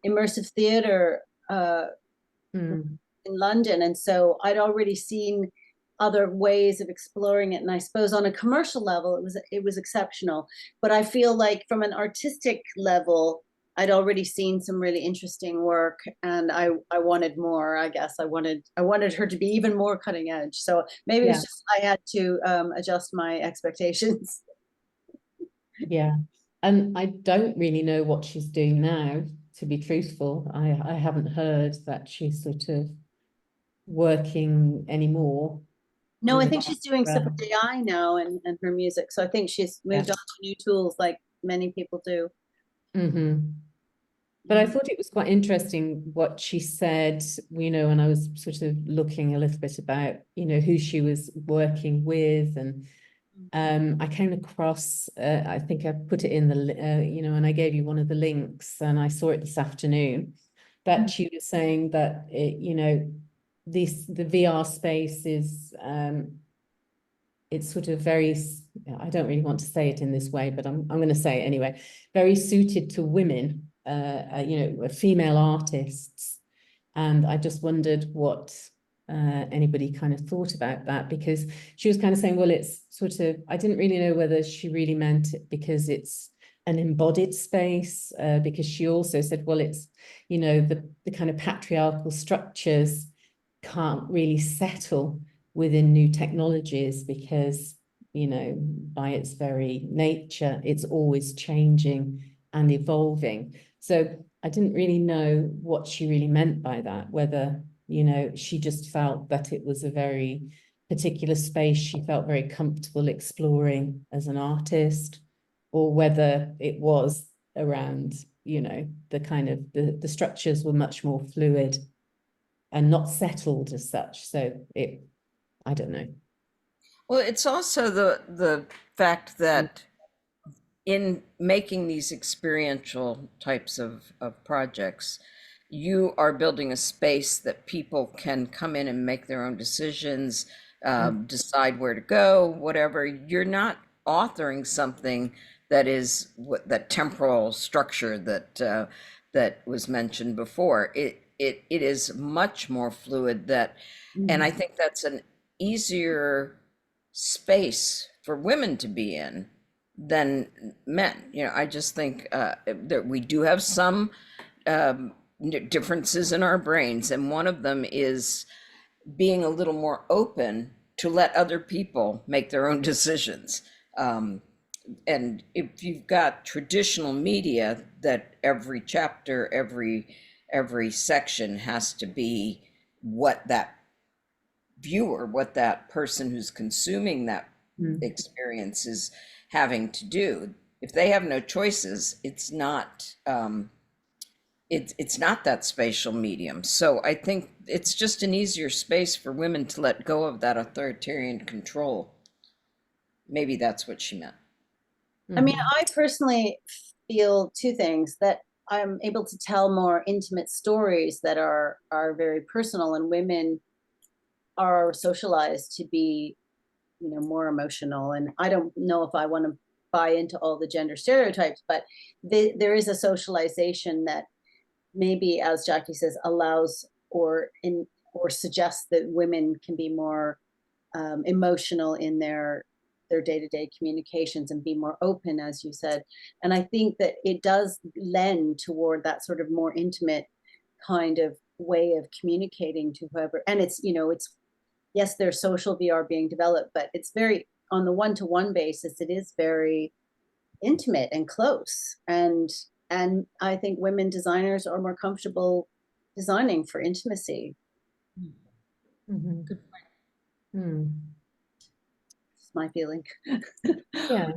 Immersive theater in London, and so I'd already seen other ways of exploring it, and I suppose on a commercial level it was exceptional. But I feel like from an artistic level, I'd already seen some really interesting work, and I wanted more. I guess I wanted her to be even more cutting edge. So maybe it's just I had to adjust my expectations. Yeah, and I don't really know what she's doing now, to be truthful. I haven't heard that she's sort of working anymore. No, I think she's doing stuff with AI now and her music. So I think she's moved on to new tools like many people do. But I thought it was quite interesting what she said, when I was sort of looking a little bit about, who she was working with. And I came across, I think I put it in the, and I gave you one of the links, and I saw it this afternoon, that she was saying that, the VR space is, it's sort of very, I don't really want to say it in this way, but I'm going to say it anyway, very suited to women, female artists. And I just wondered what anybody kind of thought about that, because she was kind of saying, well, it's sort of, I didn't really know whether she really meant it because it's an embodied space, because she also said, well, it's, the kind of patriarchal structures can't really settle within new technologies because, by its very nature, it's always changing and evolving. So I didn't really know what she really meant by that, whether, she just felt that it was a very particular space she felt very comfortable exploring as an artist, or whether it was around, the kind of the structures were much more fluid and not settled as such. So I don't know. Well, it's also the fact that in making these experiential types of projects, you are building a space that people can come in and make their own decisions, decide where to go, whatever. You're not authoring something that is that temporal structure that was mentioned before. It is much more fluid, and I think that's an easier space for women to be in than men. I just think that we do have some differences in our brains, and one of them is being a little more open to let other people make their own decisions. And if you've got traditional media that every chapter, every section has to be what that viewer, what that person who's consuming that experience is having to do, if they have no choices, it's not it's not that spatial medium. So I think it's just an easier space for women to let go of that authoritarian control. Maybe that's what she meant. I mean, I personally feel two things: that I'm able to tell more intimate stories that are very personal, and women are socialized to be, more emotional. And I don't know if I want to buy into all the gender stereotypes, but there is a socialization that maybe, as Jackie says, allows or suggests that women can be more emotional in their day-to-day communications and be more open, as you said. And I think that it does lend toward that sort of more intimate kind of way of communicating to whoever. And it's, it's, yes, there's social VR being developed, but it's very, on the one-to-one basis, it is very intimate and close. And I think women designers are more comfortable designing for intimacy. Good point. It's my feeling. Yeah,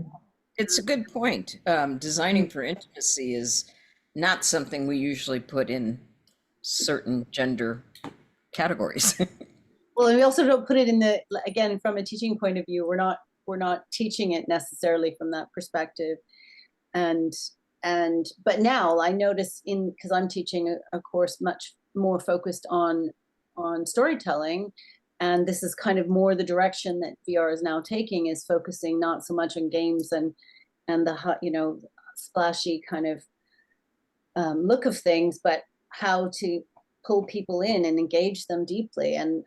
it's a good point. Designing for intimacy is not something we usually put in certain gender categories. Well, and we also don't put it in the, again, from a teaching point of view, we're not teaching it necessarily from that perspective. But now I notice because I'm teaching a course much more focused on storytelling, and this is kind of more the direction that VR is now taking, is focusing not so much on games and the, you know, splashy kind of look of things, but how to pull people in and engage them deeply. And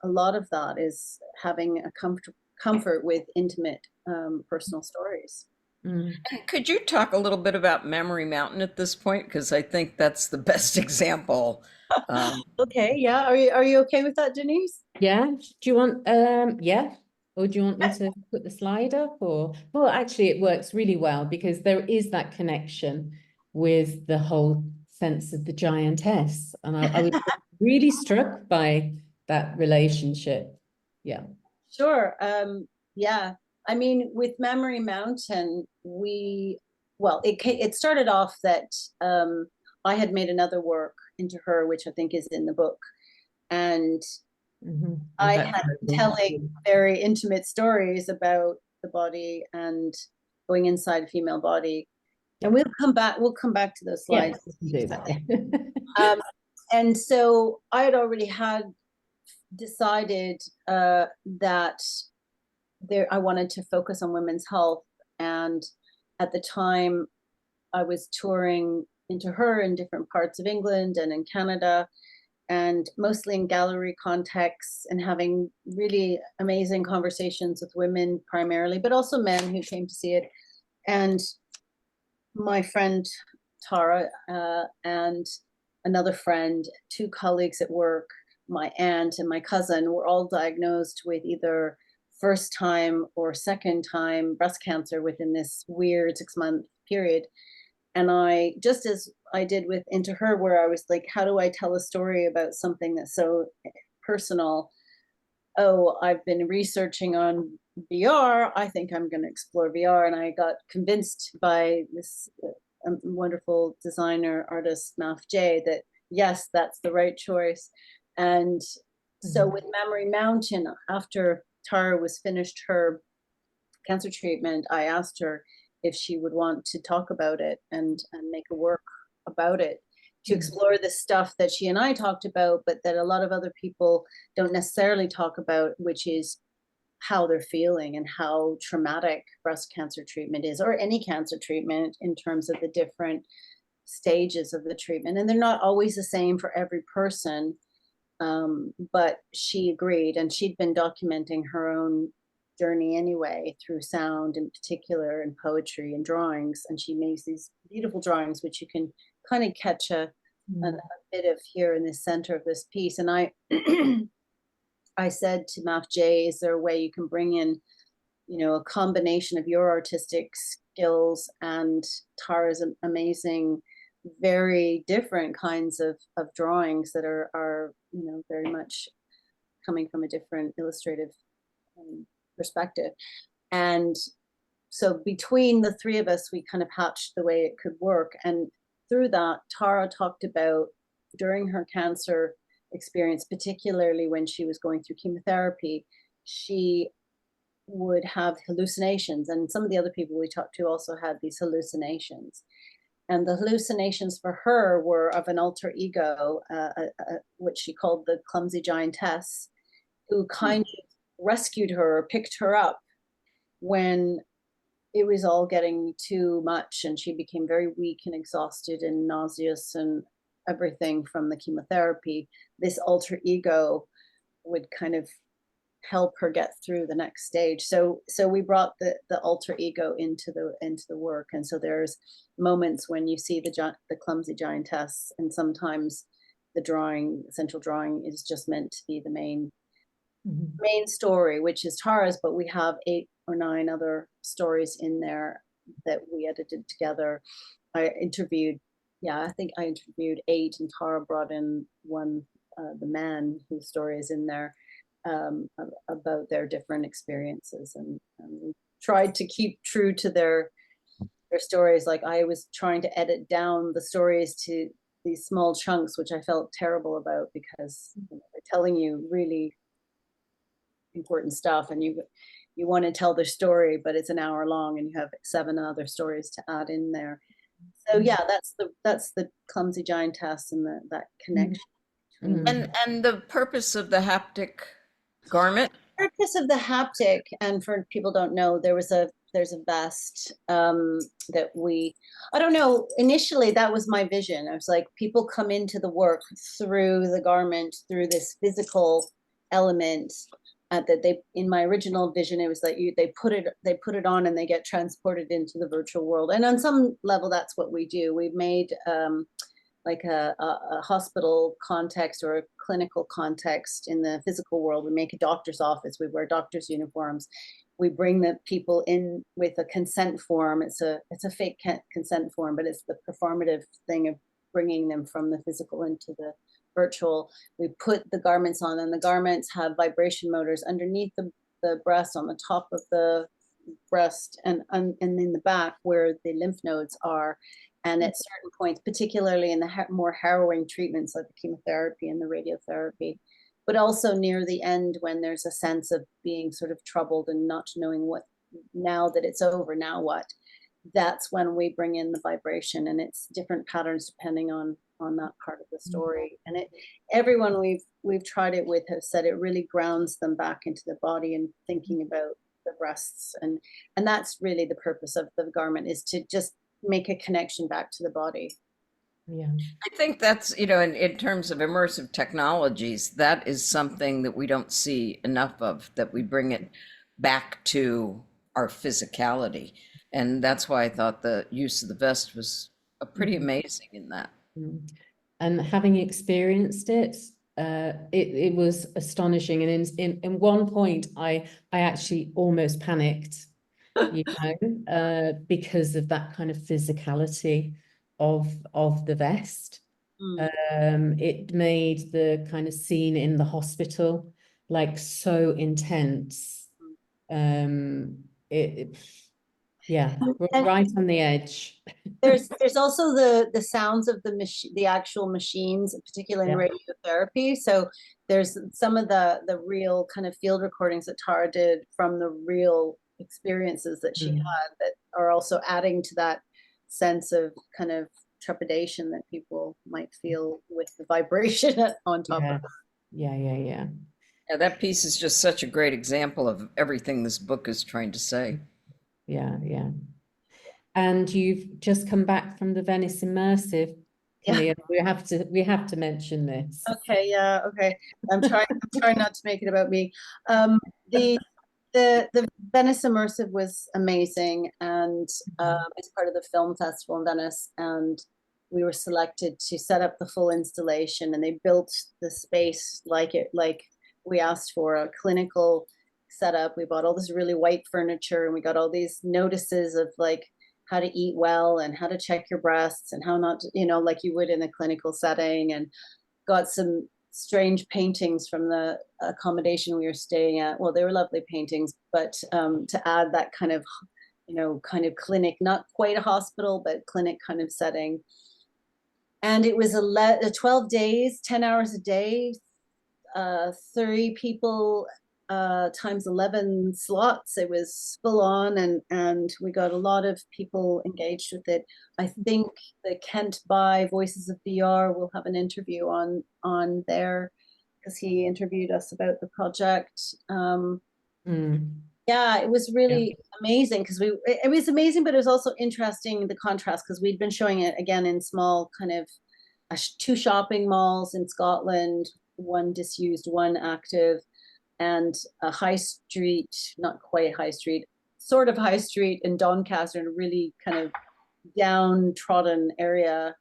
a lot of that is having a comfort with intimate personal stories. And could you talk a little bit about Memory Mountain at this point? Because I think that's the best example. Okay, yeah. Are you okay with that, Denise? Yeah. Do you want yeah? Or do you want me to put the slide up? Or well, actually it works really well because there is that connection with the whole sense of the giantess. And I was really struck by that relationship. Yeah. Sure. Yeah. I mean, with Memory Mountain, it started off that I had made another work into her, which I think is in the book. And I had been telling very intimate stories about the body and going inside a female body. And we'll come back to those slides. Yeah, and so I had already decided that I wanted to focus on women's health. And at the time I was touring into her in different parts of England and in Canada, and mostly in gallery contexts, and having really amazing conversations with women primarily, but also men who came to see it. And my friend Tara and another friend, two colleagues at work, my aunt and my cousin, were all diagnosed with either first time or second time breast cancer within this weird 6-month period. And I, just as I did with Into Her, where I was like, how do I tell a story about something that's so personal? Oh, I've been researching on VR. I think I'm going to explore VR. And I got convinced by this wonderful designer, artist, Maf J, that yes, that's the right choice. And so with Memory Mountain, after Tara was finished her cancer treatment, I asked her if she would want to talk about it and make a work about it, to explore the stuff that she and I talked about, but that a lot of other people don't necessarily talk about, which is how they're feeling and how traumatic breast cancer treatment is, or any cancer treatment, in terms of the different stages of the treatment. And they're not always the same for every person. But she agreed, and she'd been documenting her own journey anyway, through sound in particular, and poetry and drawings. And she makes these beautiful drawings, which you can kind of catch a bit of here in the center of this piece. And I I said to Maf J, is there a way you can bring in, you know, a combination of your artistic skills and Tara's amazing, very different kinds of drawings that are, you know, very much coming from a different illustrative perspective. And so between the three of us, we kind of hatched the way it could work. And through that, Tara talked about, during her cancer experience, particularly when she was going through chemotherapy, she would have hallucinations. And some of the other people we talked to also had these hallucinations. And the hallucinations for her were of an alter ego, which she called the clumsy giantess, who kind of rescued her or picked her up when it was all getting too much, and she became very weak and exhausted and nauseous and everything from the chemotherapy. This alter ego would kind of help her get through the next stage. So we brought the alter ego into the work. And so there's moments when you see the clumsy giantess, and sometimes the central drawing is just meant to be the main story, which is Tara's, but we have 8 or 9 other stories in there that we edited together. I think I interviewed 8, and Tara brought in one, the man whose story is in there, about their different experiences, and we tried to keep true to their stories. Like, I was trying to edit down the stories to these small chunks, which I felt terrible about, because they're telling you really important stuff, and you want to tell their story, but it's an hour long and you have 7 other stories to add in there. So yeah, that's the clumsy giantess and that connection. And the purpose of the haptic garment? Purpose of the haptic, and for people don't know, there's a vest that I don't know, initially that was my vision. I was like, people come into the work through the garment, through this physical element, that they, in my original vision, it was like they put it on and they get transported into the virtual world. And on some level, that's what we do. We've made like a hospital context or a clinical context in the physical world. We make a doctor's office. We wear doctor's uniforms. We bring the people in with a consent form. It's a fake consent form, but it's the performative thing of bringing them from the physical into the virtual. We put the garments on, and the garments have vibration motors underneath the breast, on the top of the breast, and in the back where the lymph nodes are. And at certain points, particularly in the more harrowing treatments like the chemotherapy and the radiotherapy, but also near the end when there's a sense of being sort of troubled and not knowing what, now that it's over, now what, that's when we bring in the vibration, and it's different patterns depending on that part of the story. And everyone we've tried it with have said it really grounds them back into the body and thinking about the breasts, and that's really the purpose of the garment, is to just make a connection back to the body. Yeah, I think that's, in terms of immersive technologies, that is something that we don't see enough of, that we bring it back to our physicality. And that's why I thought the use of the vest was pretty amazing in that. and having experienced it, it was astonishing. And in one point, I actually almost panicked, because of that kind of physicality of the vest. It made the kind of scene in the hospital like so intense. Yeah, right on the edge. There's also the sounds of the actual machines, particularly in radiotherapy. So there's some of the real kind of field recordings that Tara did from the real experiences that she had, that are also adding to that sense of kind of trepidation that people might feel with the vibration on top of it. Yeah, that piece is just such a great example of everything this book is trying to say. Yeah. And you've just come back from the Venice Immersive, Camille. We have to mention this. Okay, okay. I'm trying not to make it about me. The Venice Immersive was amazing, and it's part of the film festival in Venice, and we were selected to set up the full installation, and they built the space like we asked for, a clinical setup. We bought all this really white furniture, and we got all these notices of like how to eat well and how to check your breasts and how not to, like you would in a clinical setting, and got some strange paintings from the accommodation we were staying at. Well, they were lovely paintings, but to add that kind of, kind of clinic, not quite a hospital, but clinic kind of setting. And it was 12 days, 10 hours a day, 30 people times 11 slots. It was full on, and we got a lot of people engaged with it. I think the Kent by Voices of VR will have an interview on there, because he interviewed us about the project. Yeah, it was really amazing, because it was amazing, but it was also interesting, the contrast, because we'd been showing it again in small kind of 2 shopping malls in Scotland, one disused, one active, and a high street, not quite high street, sort of high street in Doncaster, in a really kind of downtrodden area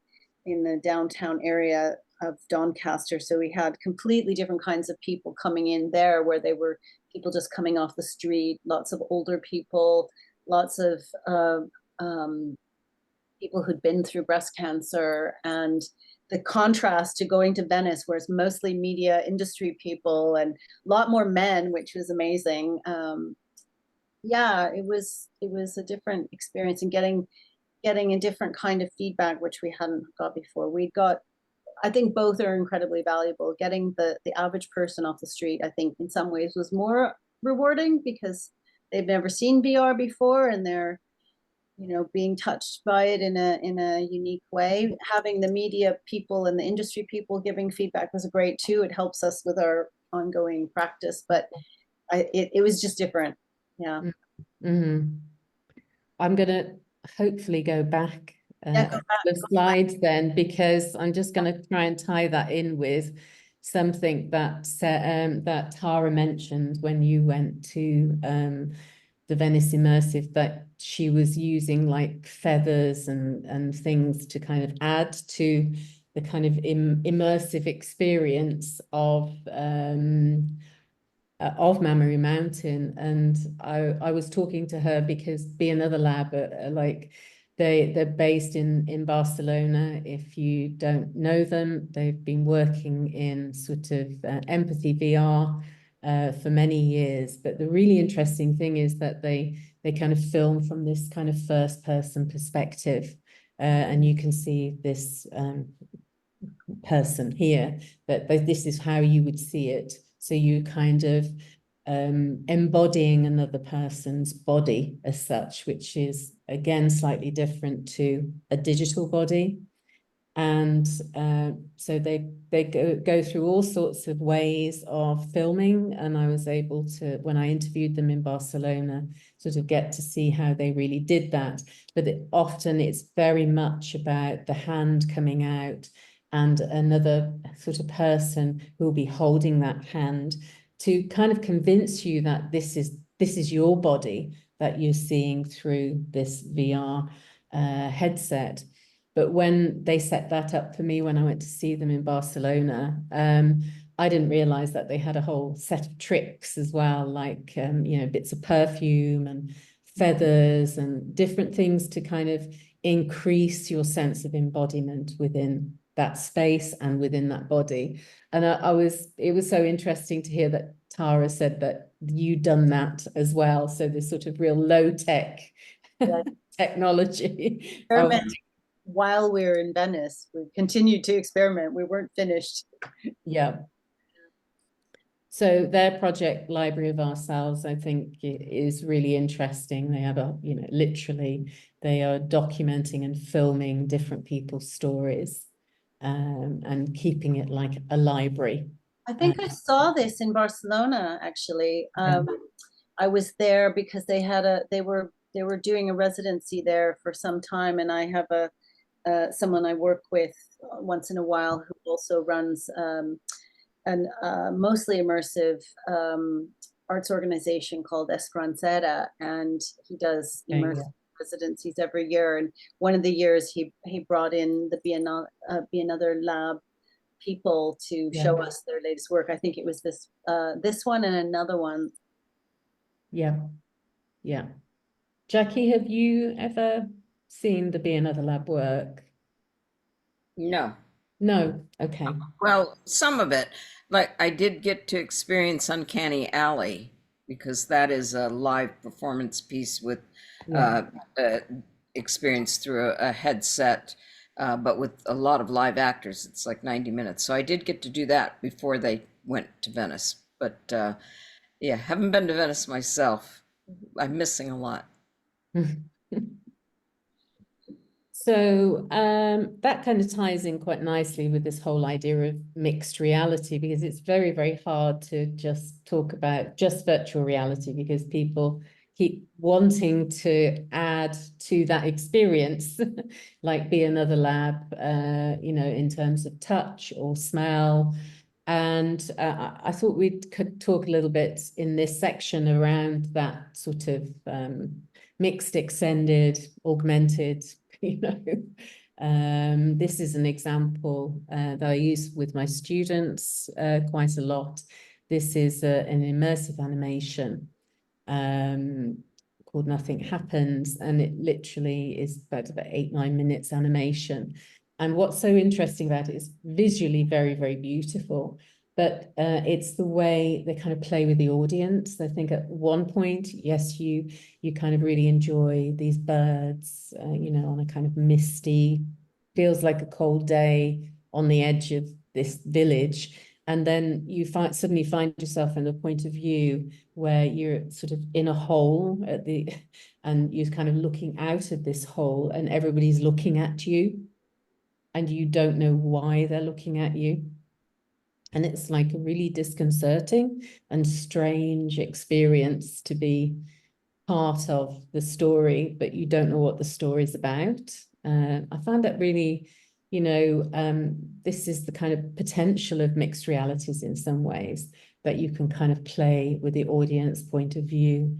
in the downtown area of Doncaster. So we had completely different kinds of people coming in there, where they were people just coming off the street, lots of older people, lots of people who'd been through breast cancer, and the contrast to going to Venice, where it's mostly media industry people and a lot more men, which was amazing. Yeah, it was a different experience, and getting a different kind of feedback, which we hadn't got before. We got I think both are incredibly valuable. Getting the average person off the street, I think in some ways was more rewarding because they've never seen VR before and they're, you know, being touched by it in a unique way. Having the media people and the industry people giving feedback was great too. It helps us with our ongoing practice, but it was just different. Yeah. Mm-hmm. I'm gonna hopefully go back Yeah, go back. the slides then, because I'm just going to try and tie that in with something that that Tara mentioned when you went to the Venice Immersive, that she was using like feathers and things to kind of add to the kind of immersive experience of Mammary Mountain. And I was talking to her because Be Another Lab like they're based in Barcelona. If you don't know them, they've been working in sort of empathy VR for many years. But the really interesting thing is that they kind of film from this kind of first person perspective. And you can see this person here, that this is how you would see it. So you kind of embodying another person's body as such, which is again slightly different to a digital body. And so they go through all sorts of ways of filming. And I was able to, when I interviewed them in Barcelona, sort of get to see how they really did that. But often it's very much about the hand coming out and another sort of person who will be holding that hand to kind of convince you that this is your body that you're seeing through this VR headset. But when they set that up for me, when I went to see them in Barcelona, I didn't realize that they had a whole set of tricks as well, like, you know, bits of perfume and feathers and different things to kind of increase your sense of embodiment within that space and within that body. And it was so interesting to hear that Tara said that you'd done that as well. So this sort of real low tech technology. While we were in Venice, we continued to experiment. We weren't finished. Yeah. So their project, Library of Ourselves, I think is really interesting. They have you know, literally, they are documenting and filming different people's stories and keeping it like a library. I think I saw this in Barcelona, actually. I was there because they were doing a residency there for some time, and I have someone I work with once in a while who also runs an mostly immersive arts organization called Esperanzera, and he does immersive residencies every year. And one of the years he brought in the Be Another Lab people to show us their latest work. I think it was this one and another one. Yeah. Jackie, have you ever seen the Be Another Lab work? No. Okay. Well, some of it, like I did get to experience Uncanny Alley, because that is a live performance piece with experience through a headset, but with a lot of live actors. It's like 90 minutes. So I did get to do that before they went to Venice. But yeah, haven't been to Venice myself. I'm missing a lot. So that kind of ties in quite nicely with this whole idea of mixed reality, because it's very, very hard to just talk about just virtual reality, because people keep wanting to add to that experience, like Be Another Lab, you know, in terms of touch or smell. And I thought we could talk a little bit in this section around that sort of mixed, extended, augmented, you know. This is an example that I use with my students quite a lot. This is an immersive animation called Nothing Happens, and it literally is about 8-9 minutes animation. And what's so interesting about it is visually very, very beautiful, but it's the way they kind of play with the audience. I think at one point, yes, you kind of really enjoy these birds, you know, on a kind of misty, feels like a cold day on the edge of this village. And then you suddenly find yourself in a point of view where you're sort of in a hole and you're kind of looking out of this hole, and everybody's looking at you, and you don't know why they're looking at you. And it's like a really disconcerting and strange experience to be part of the story, but you don't know what the story's about. I found that really, this is the kind of potential of mixed realities in some ways, that you can kind of play with the audience point of view.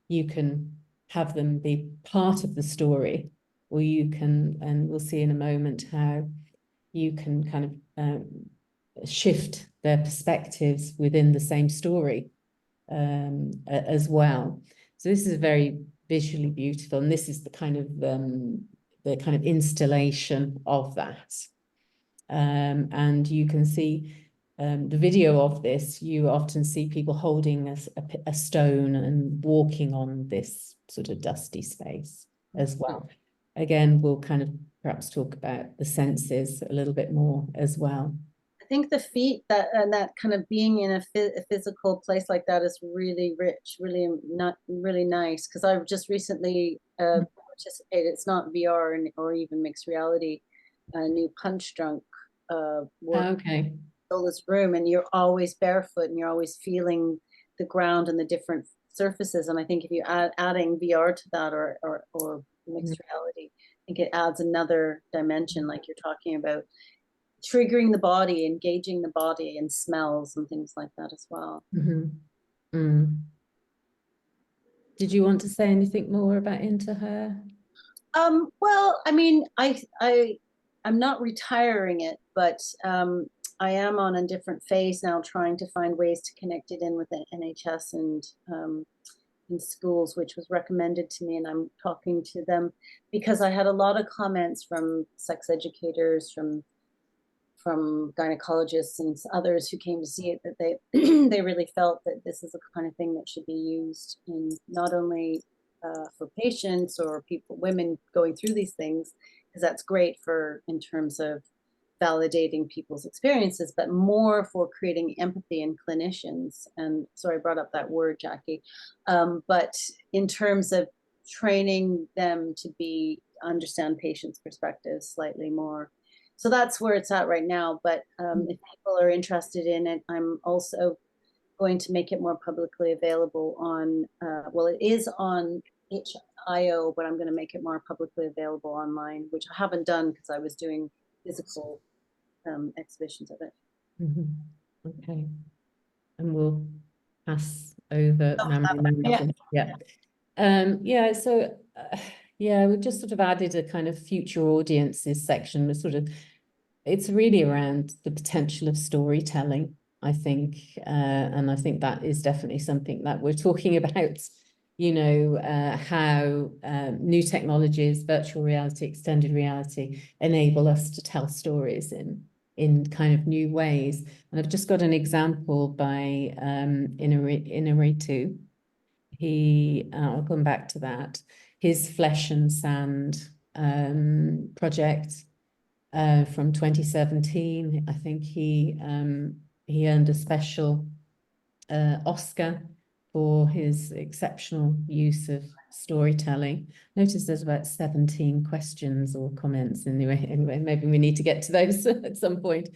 You can have them be part of the story, or you can, and we'll see in a moment how you can kind of shift their perspectives within the same story as well. So this is very visually beautiful, and this is the kind of installation of that. And you can see the video of this. You often see people holding a stone and walking on this sort of dusty space as well. Again, we'll kind of perhaps talk about the senses a little bit more as well. I think the feat and that kind of being in a physical place like that is really rich, really not really nice. Because I've just recently participated. It's not VR or even mixed reality. A new Punch Drunk work. Okay. Fill this room, and you're always barefoot, and you're always feeling the ground and the different surfaces. And I think if you adding VR to that or mixed reality, I think it adds another dimension, like you're talking about. Triggering the body, engaging the body, and smells and things like that as well. Did you want to say anything more about Into Her? Well, I mean, I'm not retiring it, but I am on a different phase now, trying to find ways to connect it in with the NHS and in schools, which was recommended to me, and I'm talking to them because I had a lot of comments from sex educators, from gynecologists and others who came to see it, that they they really felt that this is the kind of thing that should be used in not only for patients or women going through these things, because that's great in terms of validating people's experiences, but more for creating empathy in clinicians. And sorry, I brought up that word, Jackie. But in terms of training them to understand patients' perspectives slightly more. So that's where it's at right now. But if people are interested in it, I'm also going to make it more publicly available on, well, it is on itch.io, but I'm going to make it more publicly available online, which I haven't done because I was doing physical exhibitions of it. Okay. And we'll pass over memory. Yeah. So we've just sort of added a kind of future audiences section. It's really around the potential of storytelling, I think. And I think that is definitely something that we're talking about, how new technologies, virtual reality, extended reality, enable us to tell stories in kind of new ways. And I've just got an example by Inaritu. I'll come back to that. His Flesh and Sand project from 2017. I think he earned a special Oscar for his exceptional use of storytelling. Notice there's about 17 questions or comments anyway, maybe we need to get to those at some point.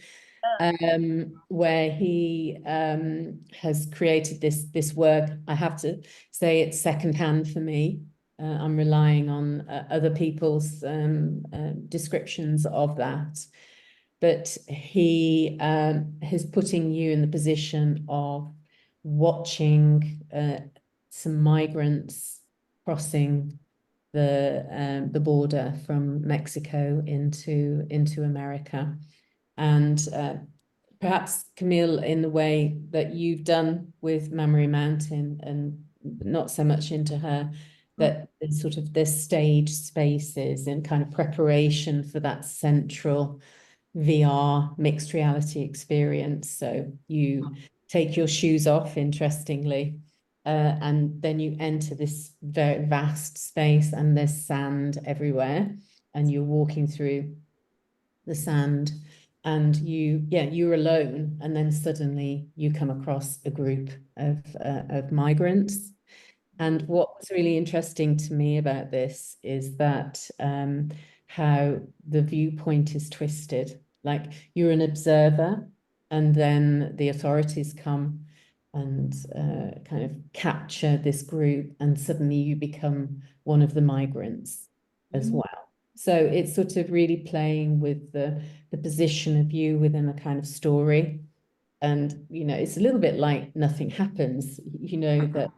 Where he has created this work. I have to say it's secondhand for me. I'm relying on other people's descriptions of that. But he is putting you in the position of watching some migrants crossing the border from Mexico into America. And perhaps, Camille, in the way that you've done with Memory Mountain, and not so much Into Her, that there's sort of this stage spaces and kind of preparation for that central VR mixed reality experience. So you take your shoes off, interestingly, and then you enter this very vast space, and there's sand everywhere, and you're walking through the sand. and you're alone, and then suddenly you come across a group of migrants. And what's really interesting to me about this is that how the viewpoint is twisted. Like, you're an observer, and then the authorities come and kind of capture this group, and suddenly you become one of the migrants as well. So it's sort of really playing with the position of you within a kind of story. And, it's a little bit like Nothing Happens, that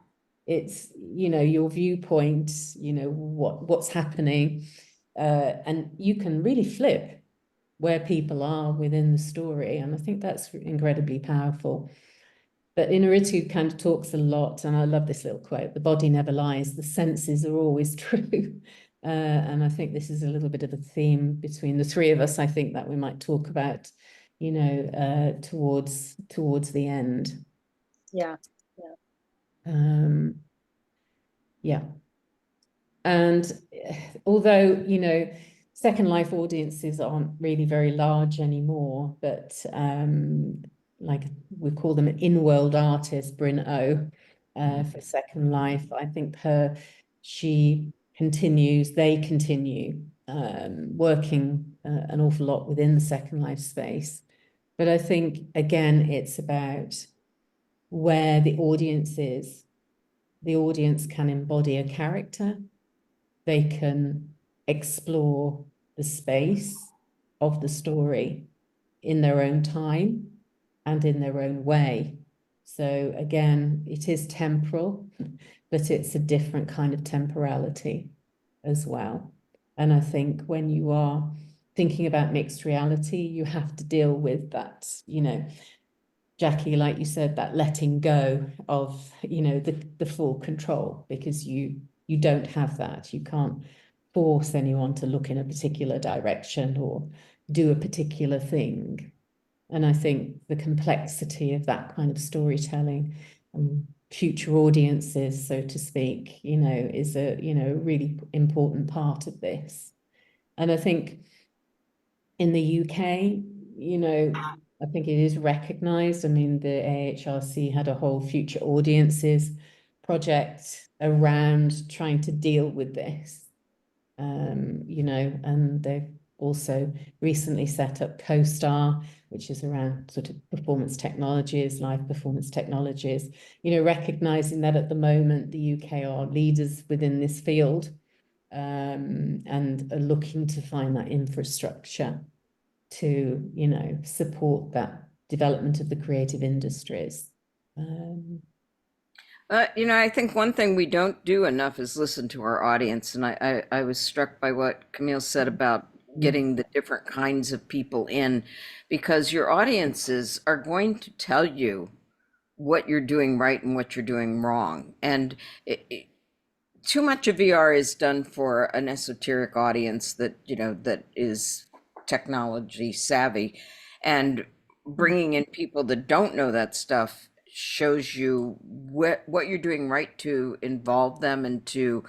it's, your viewpoint, what's happening. And you can really flip where people are within the story. And I think that's incredibly powerful. But Inaritu kind of talks a lot, and I love this little quote: the body never lies, the senses are always true. And I think this is a little bit of a theme between the three of us, I think, that we might talk about, towards the end. Yeah. Yeah. And although, Second Life audiences aren't really very large anymore, but like we call them an in-world artist, Bryn O, for Second Life. I think they continue working an awful lot within the Second Life space. But I think, again, it's about where the audience is. The audience can embody a character. They can explore the space of the story in their own time and in their own way. So again, it is temporal, but it's a different kind of temporality as well. And I think when you are thinking about mixed reality, you have to deal with that, Jackie, like you said, that letting go of, the full control, because you don't have that. You can't force anyone to look in a particular direction or do a particular thing. And I think the complexity of that kind of storytelling, future audiences, so to speak, is a, really important part of this. And I think in the UK, I think it is recognised. I mean, the AHRC had a whole future audiences project around trying to deal with this, and they've also recently set up CoStar, which is around sort of performance technologies, live performance technologies, recognising that at the moment the UK are leaders within this field, and are looking to find that infrastructure to, support that development of the creative industries. I think one thing we don't do enough is listen to our audience. And I was struck by what Camille said about getting the different kinds of people in, because your audiences are going to tell you what you're doing right and what you're doing wrong. And too much of VR is done for an esoteric audience that, that is technology savvy, and bringing in people that don't know that stuff shows you what you're doing right to involve them and to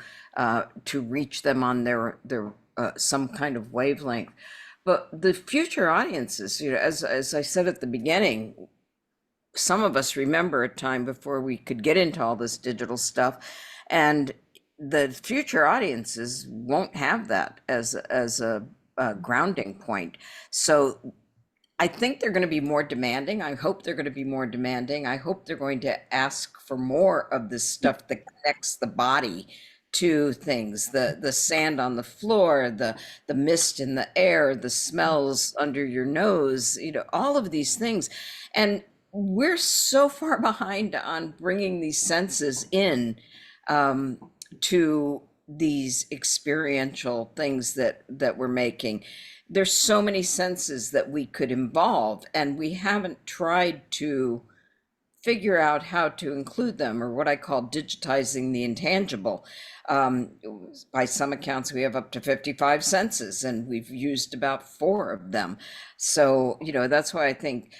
reach them on their some kind of wavelength. But the future audiences, as I said at the beginning, some of us remember a time before we could get into all this digital stuff, and the future audiences won't have that as a grounding point. So I think they're going to be more demanding. I hope they're going to be more demanding. I hope they're going to ask for more of this stuff that connects the body to things, the sand on the floor, the mist in the air, the smells under your nose, all of these things. And we're so far behind on bringing these senses in to these experiential things that we're making. There's so many senses that we could involve, and we haven't tried to figure out how to include them, or what I call digitizing the intangible. By some accounts, we have up to 55 senses, and we've used about 4 of them. So, that's why I think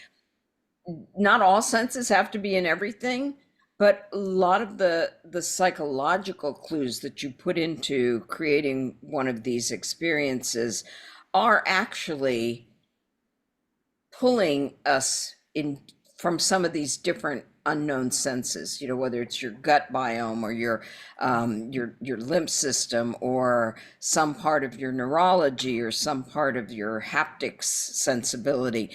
not all senses have to be in everything, but a lot of the psychological clues that you put into creating one of these experiences are actually pulling us in from some of these different unknown senses, you know, whether it's your gut biome or your lymph system or some part of your neurology or some part of your haptics sensibility.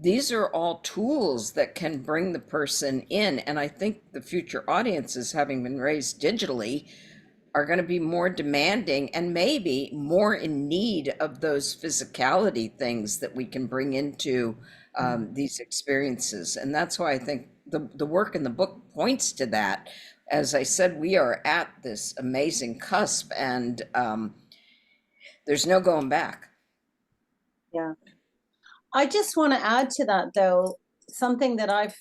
These are all tools that can bring the person in. And I think the future audiences, having been raised digitally, are going to be more demanding and maybe more in need of those physicality things that we can bring into these experiences. And that's why I think the work in the book points to that. As I said, we are at this amazing cusp, and there's no going back. Yeah. I just want to add to that, though, something that I've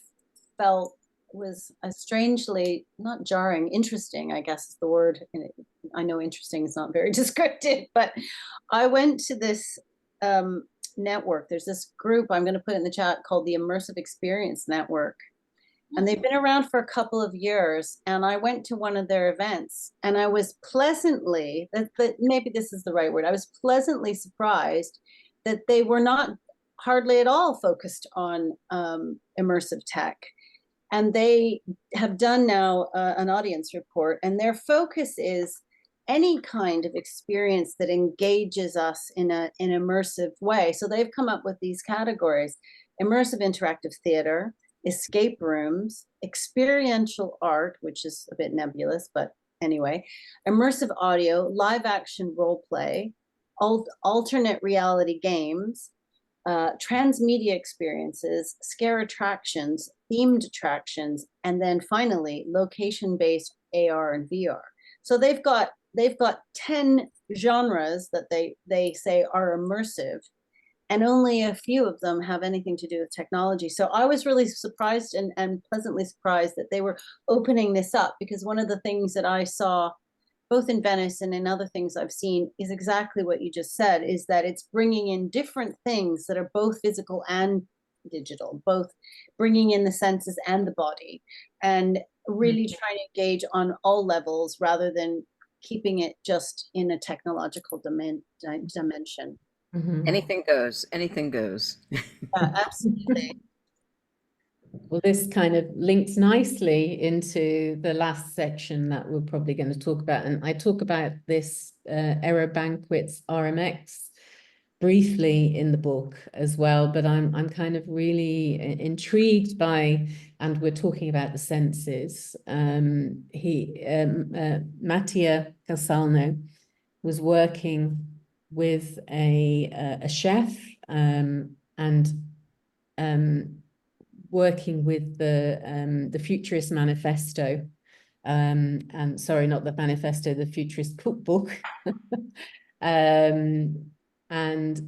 felt was a strangely, not jarring, interesting, I guess is the word. I know interesting is not very descriptive, but I went to this network. There's this group, I'm going to put it in the chat, called the Immersive Experience Network. And they've been around for a couple of years. And I went to one of their events and I was pleasantly, maybe this is the right word, I was pleasantly surprised that they were not hardly at all focused on immersive tech. And they have done now an audience report, and their focus is any kind of experience that engages us in an immersive way. So they've come up with these categories: immersive interactive theater, escape rooms, experiential art, which is a bit nebulous, but anyway, immersive audio, live action role play, alternate reality games, transmedia experiences, scare attractions, themed attractions, and then finally location-based AR and VR. So they've got 10 genres that they say are immersive, and only a few of them have anything to do with technology. So I was really surprised and pleasantly surprised that they were opening this up, because one of the things that I saw both in Venice and in other things I've seen is exactly what you just said, is that it's bringing in different things that are both physical and digital, both bringing in the senses and the body, and really trying to engage on all levels rather than keeping it just in a technological dimension. Mm-hmm. Anything goes, anything goes. Absolutely. Well, this kind of links nicely into the last section that we're probably going to talk about. And I talk about this Error Banquets RMX briefly in the book as well, but I'm kind of really intrigued by, and we're talking about the senses. Mattia Casalno was working with a chef and working with the Futurist Manifesto, and sorry, not the manifesto, the Futurist cookbook, and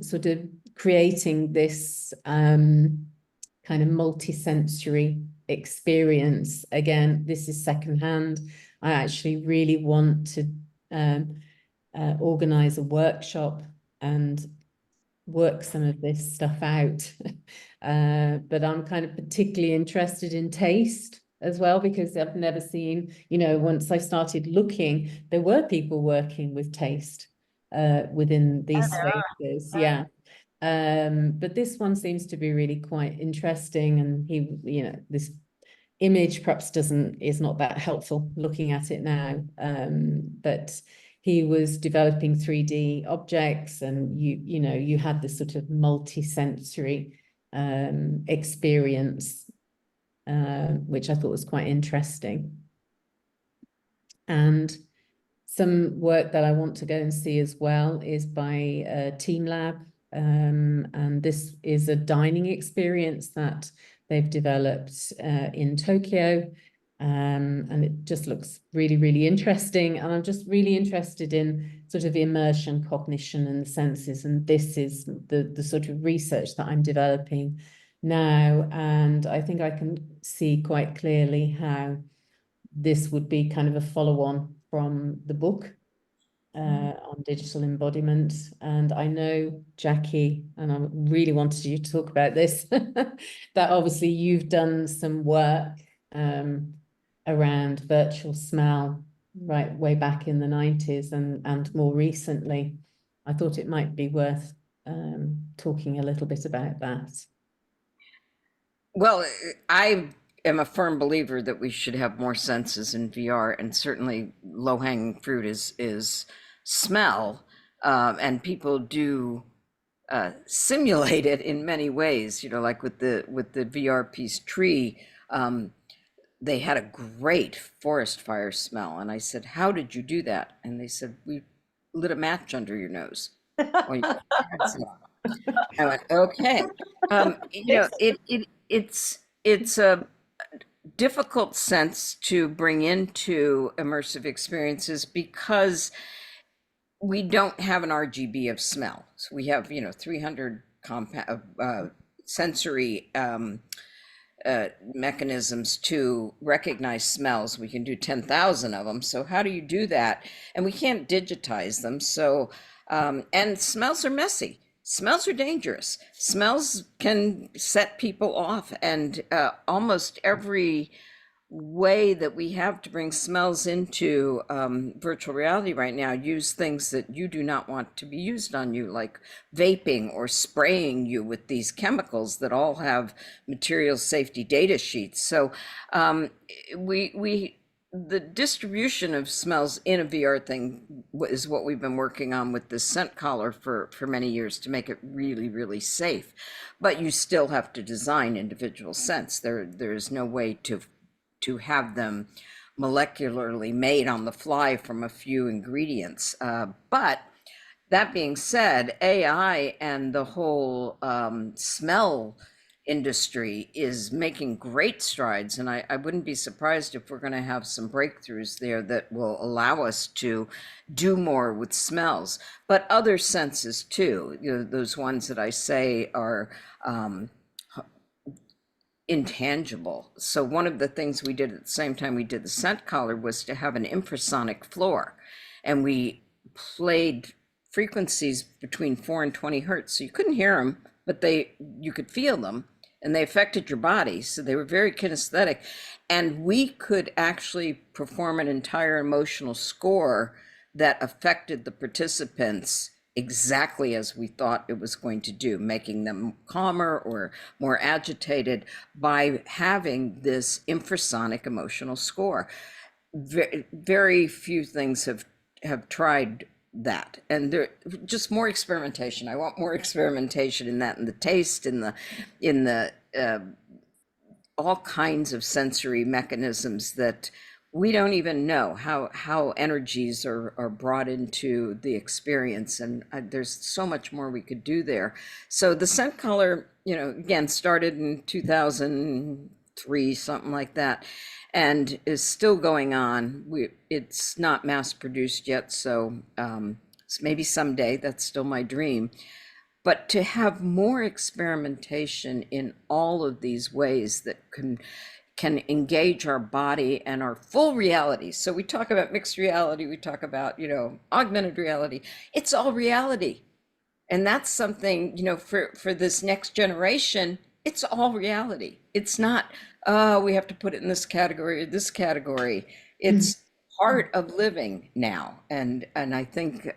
sort of creating this kind of multi-sensory experience. Again, this is secondhand. I actually really want to organize a workshop and work some of this stuff out. But I'm kind of particularly interested in taste as well, because I've never seen, you know, once I started looking, there were people working with taste within these spaces. Yeah. But this one seems to be really quite interesting, and he, you know, this image perhaps is not that helpful looking at it now, but he was developing 3D objects, and you know, you had this sort of multi-sensory experience, which I thought was quite interesting. And some work that I want to go and see as well is by Team Lab, and this is a dining experience that they've developed in Tokyo. And it just looks really, really interesting. And I'm just really interested in sort of immersion, cognition, and the senses. And this is the sort of research that I'm developing now. And I think I can see quite clearly how this would be kind of a follow-on from the book on digital embodiment. And I know, Jackie, and I really wanted you to talk about this, that obviously you've done some work around virtual smell right way back in the 90s, and more recently. I thought it might be worth talking a little bit about that. Well, I am a firm believer that we should have more senses in VR, and certainly low-hanging fruit is smell, and people do simulate it in many ways. You know, like with the VR piece Tree, they had a great forest fire smell, and I said, "How did you do that?" And they said, "We lit a match under your nose." Well, I went, "Okay." You know, it's a difficult sense to bring into immersive experiences because we don't have an RGB of smell. So we have, you know, 300 sensory mechanisms to recognize smells. We can do 10,000 of them. So how do you do that? And we can't digitize them. So, and smells are messy. Smells are dangerous. Smells can set people off. And almost every way that we have to bring smells into virtual reality right now use things that you do not want to be used on you, like vaping or spraying you with these chemicals that all have material safety data sheets. So the distribution of smells in a VR thing is what we've been working on with this scent collar for many years to make it really, really safe. But you still have to design individual scents. There is no way to have them molecularly made on the fly from a few ingredients. But that being said, AI and the whole smell industry is making great strides. And I wouldn't be surprised if we're going to have some breakthroughs there that will allow us to do more with smells, but other senses too. You know, those ones that I say are intangible. So one of the things we did at the same time we did the scent collar was to have an infrasonic floor, and we played frequencies between 4 and 20 hertz. So you couldn't hear them, but you could feel them, and they affected your body. So they were very kinesthetic, and we could actually perform an entire emotional score that affected the participants exactly as we thought it was going to do, making them calmer or more agitated by having this infrasonic emotional score. Very few things have tried that, and there just more experimentation. I want more experimentation in that, in the taste, in the all kinds of sensory mechanisms that we don't even know how energies are brought into the experience, and there's so much more we could do there. So the scent color, you know, again, started in 2003, something like that, and is still going on. It's not mass produced yet, so maybe someday. That's still my dream. But to have more experimentation in all of these ways that can engage our body and our full reality. So we talk about mixed reality, we talk about, you know, augmented reality. It's all reality. And that's something, you know, for this next generation, it's all reality. It's not, we have to put it in this category or this category. It's part of living now. And I think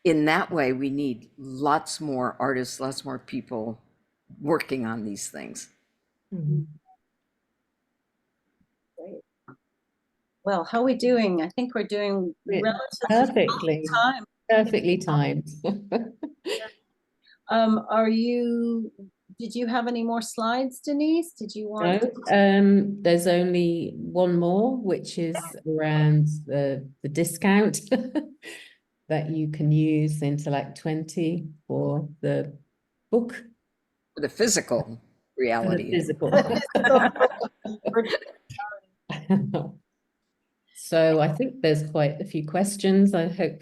in that way, we need lots more artists, lots more people working on these things. Mm-hmm. Great. Well, how are we doing? I think we're doing relatively time. Perfectly timed. Did you have any more slides, Denise? Did you want? No, there's only one more, which is around the discount that you can use Intellect 20 for the book. For the physical reality. For the physical. So I think there's quite a few questions. I hope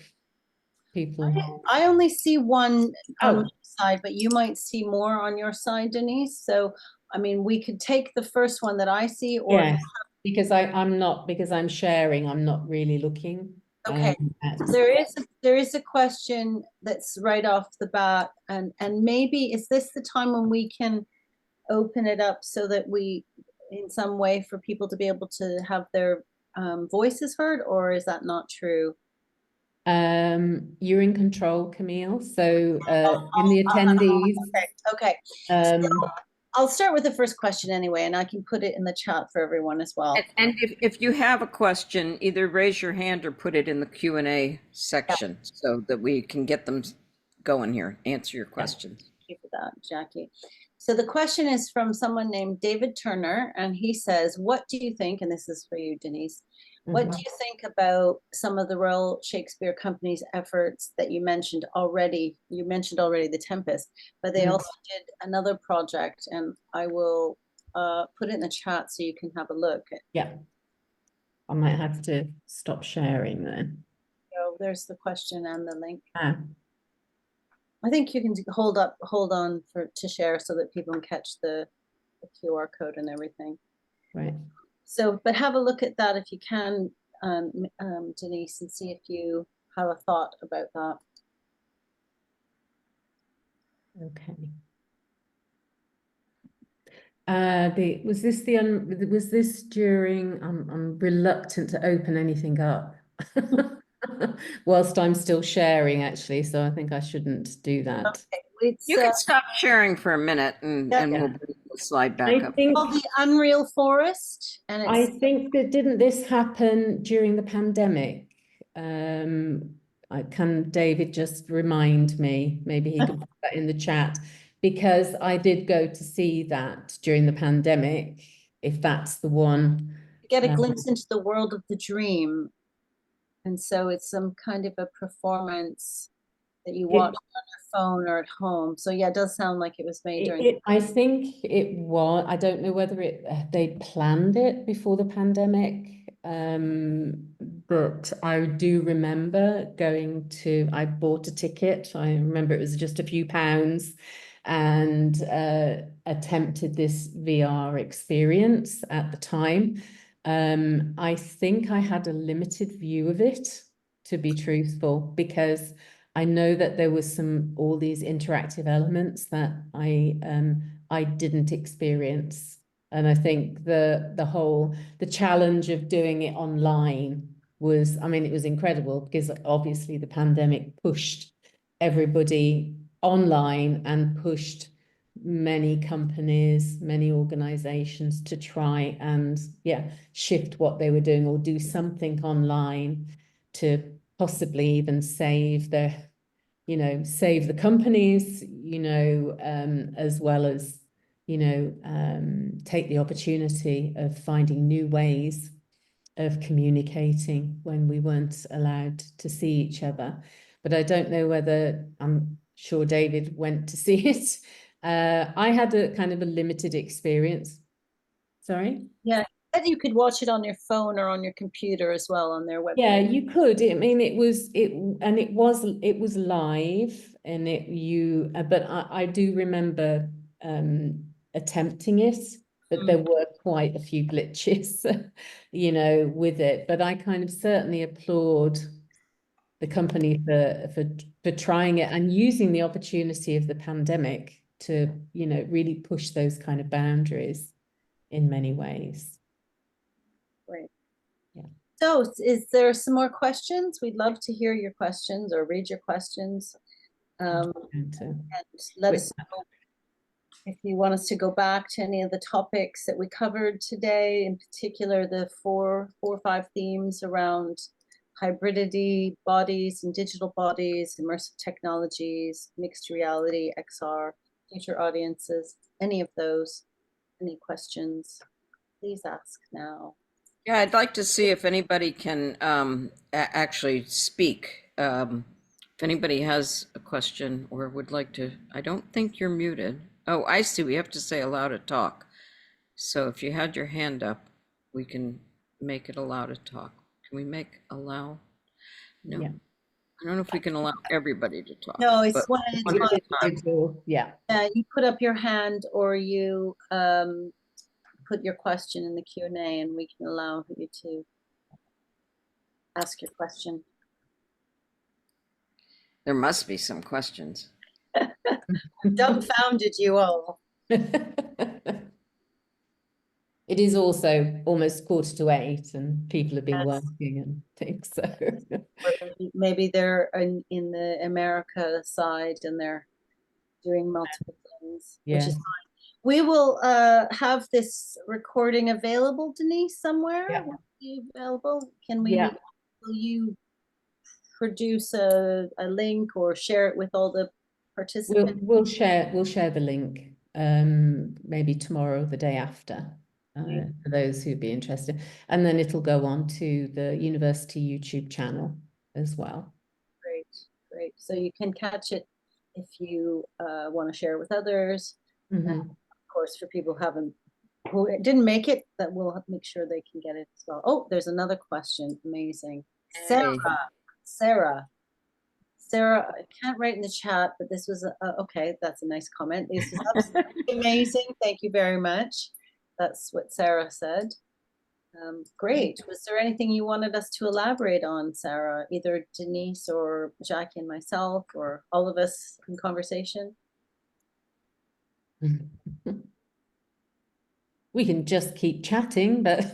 people. I only see one on my side, but you might see more on your side, Denise. So, I mean, we could take the first one that I see, or yes, because I'm sharing, I'm not really looking. Okay. There is a question that's right off the bat, and maybe is this the time when we can open it up so that we, in some way, for people to be able to have their voices heard, or is that not true? You're in control, Camille. So in the attendees. Okay. I'll start with the first question anyway, and I can put it in the chat for everyone as well. And if you have a question, either raise your hand or put it in the Q&A section so that we can get them going here, answer your questions. Thank you for that, Jackie. So the question is from someone named David Turner, and he says, what do you think, and this is for you, Denise, what do you think about some of the Royal Shakespeare Company's efforts that you mentioned already? You mentioned already The Tempest, but they also did another project, and I will put it in the chat so you can have a look. Yeah. I might have to stop sharing then. So there's the question and the link. Ah. I think you can hold on to share so that people can catch the QR code and everything. Right. So, but have a look at that if you can, Denise, and see if you have a thought about that. Okay. Was this during? I'm reluctant to open anything up whilst I'm still sharing, actually. So I think I shouldn't do that. Okay. You can stop sharing for a minute, and we'll bring the slide back up. It's called the Unreal Forest, and I think that didn't this happen during the pandemic? Can David just remind me? Maybe he could put that in the chat, because I did go to see that during the pandemic, if that's the one. Get a glimpse into the world of the dream. And so it's some kind of a performance that you watch on your phone or at home. So yeah, it does sound like it was made during. I think it was. I don't know whether they planned it before the pandemic, but I do remember I bought a ticket. I remember it was just a few pounds, and attempted this VR experience at the time. I think I had a limited view of it, to be truthful, because I know that there was all these interactive elements that I didn't experience. And I think the challenge of doing it online was, I mean, it was incredible, because obviously the pandemic pushed everybody online and pushed many companies, many organizations to try and shift what they were doing or do something online to possibly even save the companies, as well as, take the opportunity of finding new ways of communicating when we weren't allowed to see each other. But I don't know whether, I'm sure David went to see it. I had a kind of a limited experience. Sorry? Yeah, you could watch it on your phone or on your computer as well on their website. Yeah, you could. I mean, it was live, and but I do remember attempting it, but there were quite a few glitches, with it. But I kind of certainly applaud the company for trying it and using the opportunity of the pandemic to, really push those kind of boundaries in many ways. Great. Yeah. So is there some more questions? We'd love to hear your questions or read your questions. And let us know if you want us to go back to any of the topics that we covered today, in particular the four or five themes around hybridity, bodies and digital bodies, immersive technologies, mixed reality, XR, future audiences, any of those. Any questions, please ask now. Yeah, I'd like to see if anybody can actually speak. If anybody has a question or would like to, I don't think you're muted. Oh, I see. We have to say allow to talk. So if you had your hand up, we can make it allow to talk. Can we make allow? No. Yeah. I don't know if we can allow everybody to talk. No, it's one at a time. Yeah. You put up your hand or you put your question in the Q&A and we can allow you to ask your question. There must be some questions. Dumbfounded you all. it is also almost 7:45 and people have been Yes. working and things. So Or maybe they're in the America side and they're doing multiple things, which is fine. We will have this recording available, Denise, somewhere. Yeah. Will it be available? Can we? Yeah. Will you produce a link or share it with all the participants? We'll share the link maybe tomorrow or the day after for those who'd be interested, and then it'll go on to the university YouTube channel as well. Great. So you can catch it if you want to share it with others. And of course, for people who didn't make it, that we'll make sure they can get it as well. Oh, there's another question. Amazing. Hey. Sarah, I can't write in the chat, but this was okay. That's a nice comment. This is absolutely amazing. Thank you very much. That's what Sarah said. Great. Was there anything you wanted us to elaborate on, Sarah? Either Denise or Jackie and myself, or all of us in conversation? We can just keep chatting, but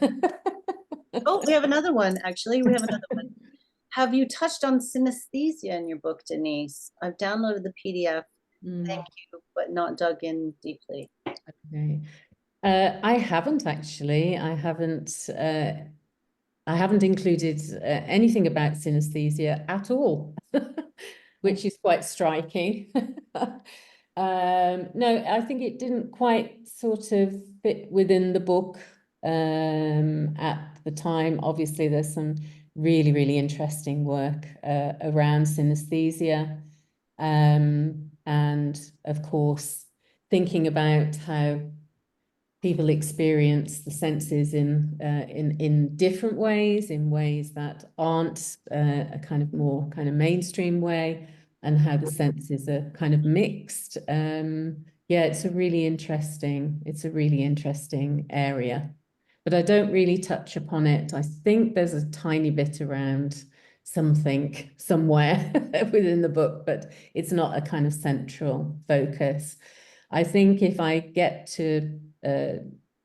oh, we have another one. Actually, we have another one. Have you touched on synesthesia in your book, Denise? I've downloaded the PDF. Thank you, but not dug in deeply. Okay. I haven't actually. I haven't included anything about synesthesia at all, which is quite striking. No, I think it didn't quite sort of fit within the book at the time. Obviously, there's some really, really interesting work around synesthesia. And of course, thinking about how people experience the senses in different ways, in ways that aren't a kind of more kind of mainstream way, and how the senses are kind of mixed. Yeah, it's a really interesting area, but I don't really touch upon it. I think there's a tiny bit around something somewhere within the book, but it's not a kind of central focus. I think if I get to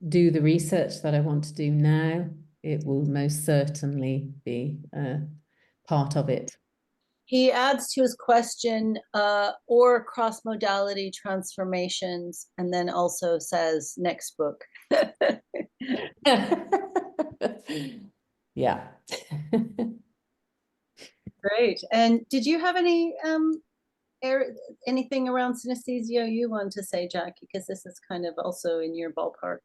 do the research that I want to do now, it will most certainly be part of it. He adds to his question, or cross-modality transformations, and then also says next book. Yeah. Great. And did you have anything around synesthesia you want to say, Jackie? Because this is kind of also in your ballpark.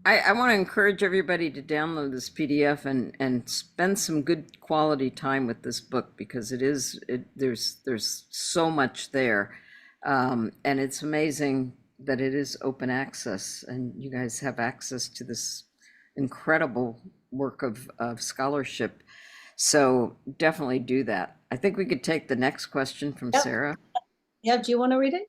I want to encourage everybody to download this PDF and spend some good quality time with this book, because there's so much there, and it's amazing that it is open access and you guys have access to this incredible work of scholarship. So definitely do that. I think we could take the next question from Sarah. Yeah, do you want to read it?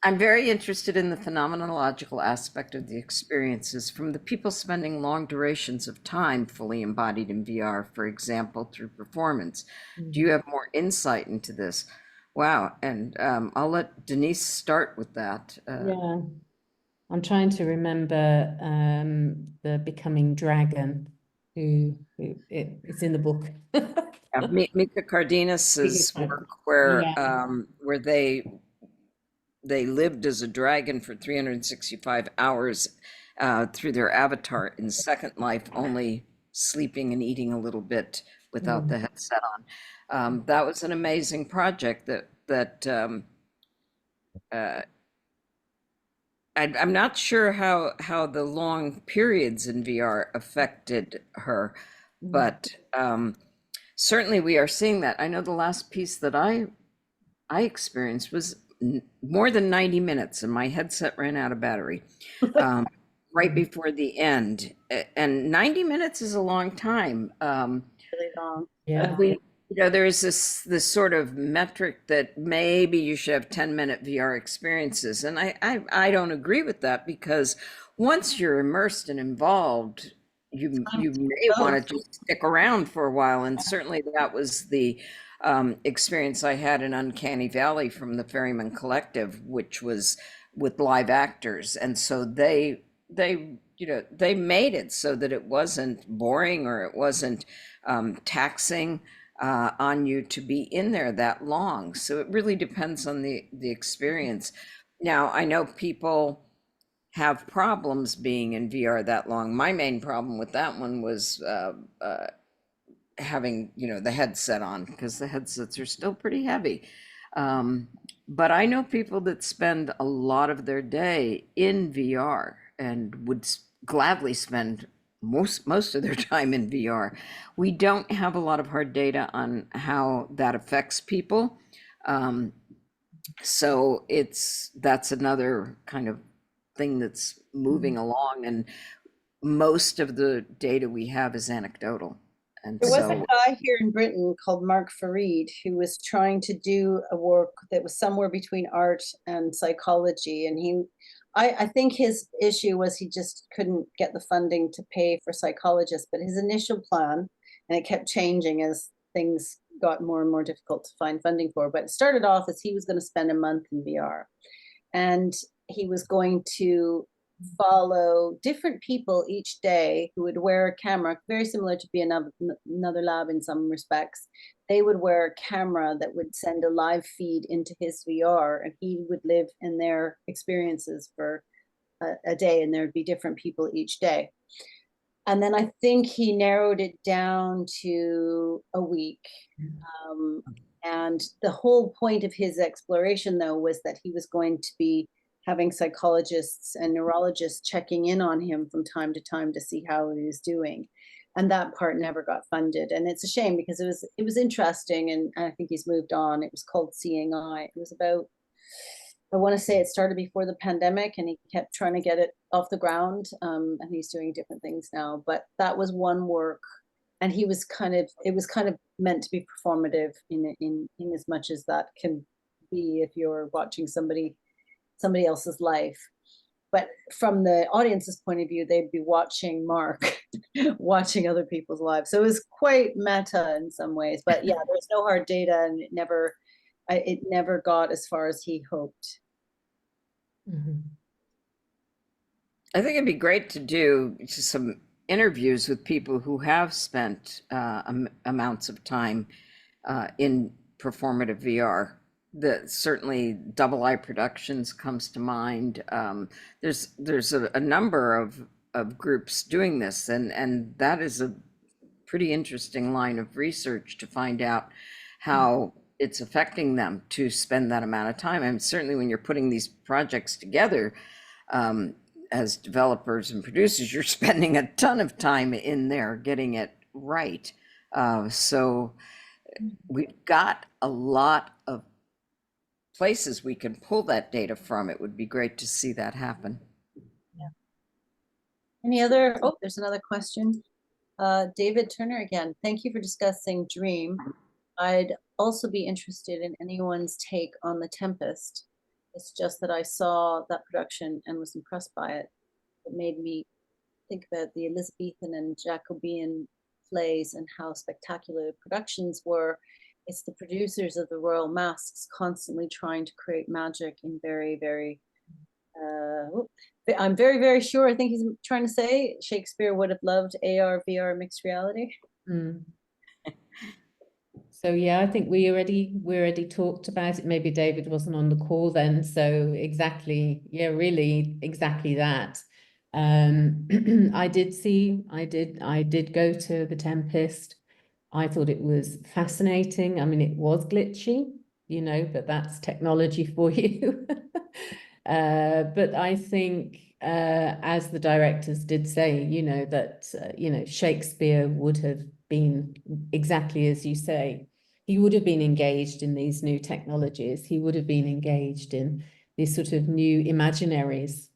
I'm very interested in the phenomenological aspect of the experiences from the people spending long durations of time fully embodied in VR, for example, through performance. Do you have more insight into this? Wow. And I'll let Denise start with that. Yeah. I'm trying to remember the Becoming Dragon, who it's in the book. Mika Cardenas's work, where they lived as a dragon for 365 hours through their avatar in Second Life, only sleeping and eating a little bit without the headset on. That was an amazing project that I'm not sure how the long periods in VR affected her, but certainly we are seeing that. I know the last piece that I experienced was more than 90 minutes and my headset ran out of battery right before the end. And 90 minutes is a long time. Really long. Yeah. There's this sort of metric that maybe you should have 10-minute VR experiences. And I don't agree with that, because once you're immersed and involved, you may want to just stick around for a while. And certainly that was the experience I had in Uncanny Valley from the Ferryman Collective, which was with live actors. And so they made it so that it wasn't boring or it wasn't taxing on you to be in there that long. So it really depends on the experience. Now, I know people have problems being in VR that long. My main problem with that one was having, the headset on, because the headsets are still pretty heavy. But I know people that spend a lot of their day in VR and would gladly spend most of their time in VR. We don't have a lot of hard data on how that affects people. So that's another kind of thing that's moving along, and most of the data we have is anecdotal. And There was a so guy here in Britain called Mark Farid who was trying to do a work that was somewhere between art and psychology. And I think his issue was he just couldn't get the funding to pay for psychologists. But his initial plan, and it kept changing as things got more and more difficult to find funding for, but it started off as he was going to spend a month in VR. And he was going to follow different people each day who would wear a camera, very similar to be another lab in some respects. They would wear a camera that would send a live feed into his VR, and he would live in their experiences for a day, and there'd be different people each day. And then I think he narrowed it down to a week. And the whole point of his exploration, though, was that he was going to be having psychologists and neurologists checking in on him from time to time to see how he was doing. And that part never got funded. And it's a shame, because it was interesting, and I think he's moved on. It was called Seeing Eye. It was about, I want to say it started before the pandemic, and he kept trying to get it off the ground. And he's doing different things now. But that was one work. And it was kind of meant to be performative in as much as that can be if you're watching somebody else's life. But from the audience's point of view, they'd be watching Mark watching other people's lives. So it was quite meta in some ways. But yeah, there's no hard data, and it never got as far as he hoped. I think it'd be great to do some interviews with people who have spent amounts of time in performative VR. Certainly Double Eye Productions comes to mind. There's a number of groups doing this, and that is a pretty interesting line of research to find out how it's affecting them to spend that amount of time. And certainly when you're putting these projects together, as developers and producers, you're spending a ton of time in there getting it right. So we've got a lot of places we can pull that data from. It would be great to see that happen. Yeah. Any other? Oh, there's another question. David Turner again. Thank you for discussing Dream. I'd also be interested in anyone's take on The Tempest. It's just that I saw that production and was impressed by it. It made me think about the Elizabethan and Jacobean plays and how spectacular the productions were. It's the producers of the Royal Masques constantly trying to create magic in very, very, I'm very, very sure, I think he's trying to say Shakespeare would have loved AR, VR, mixed reality. So yeah, I think we already talked about it. Maybe David wasn't on the call then. So exactly, yeah, really exactly that. I did go to The Tempest. I thought it was fascinating. I mean, it was glitchy, but that's technology for you. But I think, as the directors did say, that, Shakespeare would have been exactly as you say. He would have been engaged in these new technologies. He would have been engaged in these sort of new imaginaries,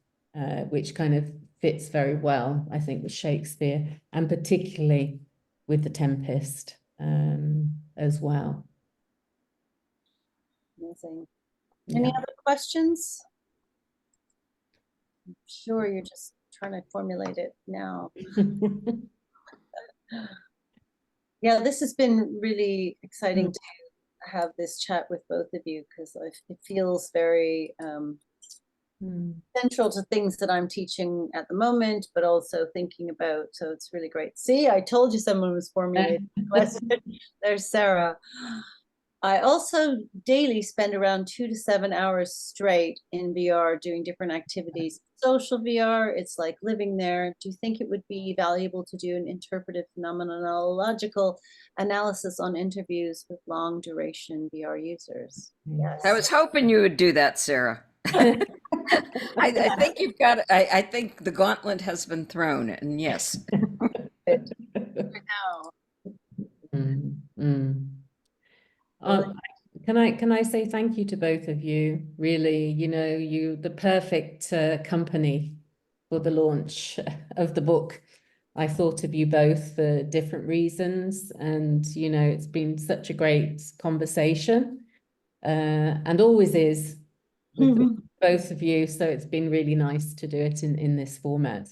which kind of fits very well, I think, with Shakespeare, and particularly with The Tempest as well. Amazing. Any other questions? I'm sure you're just trying to formulate it now. Yeah, this has been really exciting to have this chat with both of you, because it feels very central to things that I'm teaching at the moment, but also thinking about. So it's really great. See, I told you someone was formulating the question. There's Sarah. I also daily spend around 2 to 7 hours straight in VR doing different activities. Social VR, it's like living there. Do you think it would be valuable to do an interpretive phenomenological analysis on interviews with long duration VR users? Yes. I was hoping you would do that, Sarah. I think you've got, I think the gauntlet has been thrown, and yes. Now. Can I say thank you to both of you? Really, you know, you the perfect company for the launch of the book. I thought of you both for different reasons, and you know, it's been such a great conversation, and always is with both of you. So it's been really nice to do it in this format.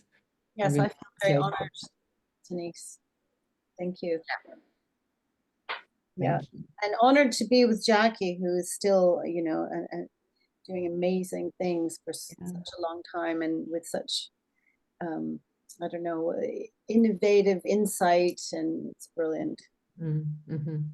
Yes, really I feel very honored, Denise. Thank you. Yeah, and honored to be with Jackie, who is still, you know, doing amazing things for such a long time, and with such, I don't know, innovative insight, and it's brilliant.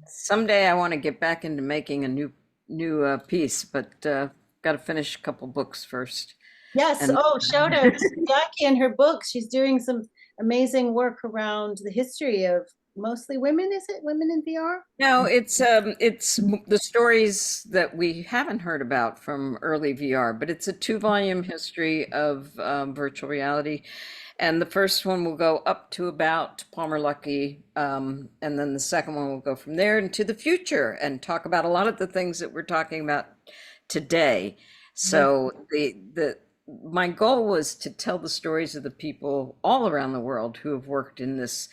Someday I want to get back into making a new piece, but got to finish a couple books first. Yes. Oh, shout out to Jackie and her books. She's doing some amazing work around the history of mostly women. Is it women in VR? No, it's the stories that we haven't heard about from early VR, but it's a 2-volume history of virtual reality. And the first one will go up to about Palmer Luckey, and then the second one will go from there into the future and talk about a lot of the things that we're talking about today. So my goal was to tell the stories of the people all around the world who have worked in this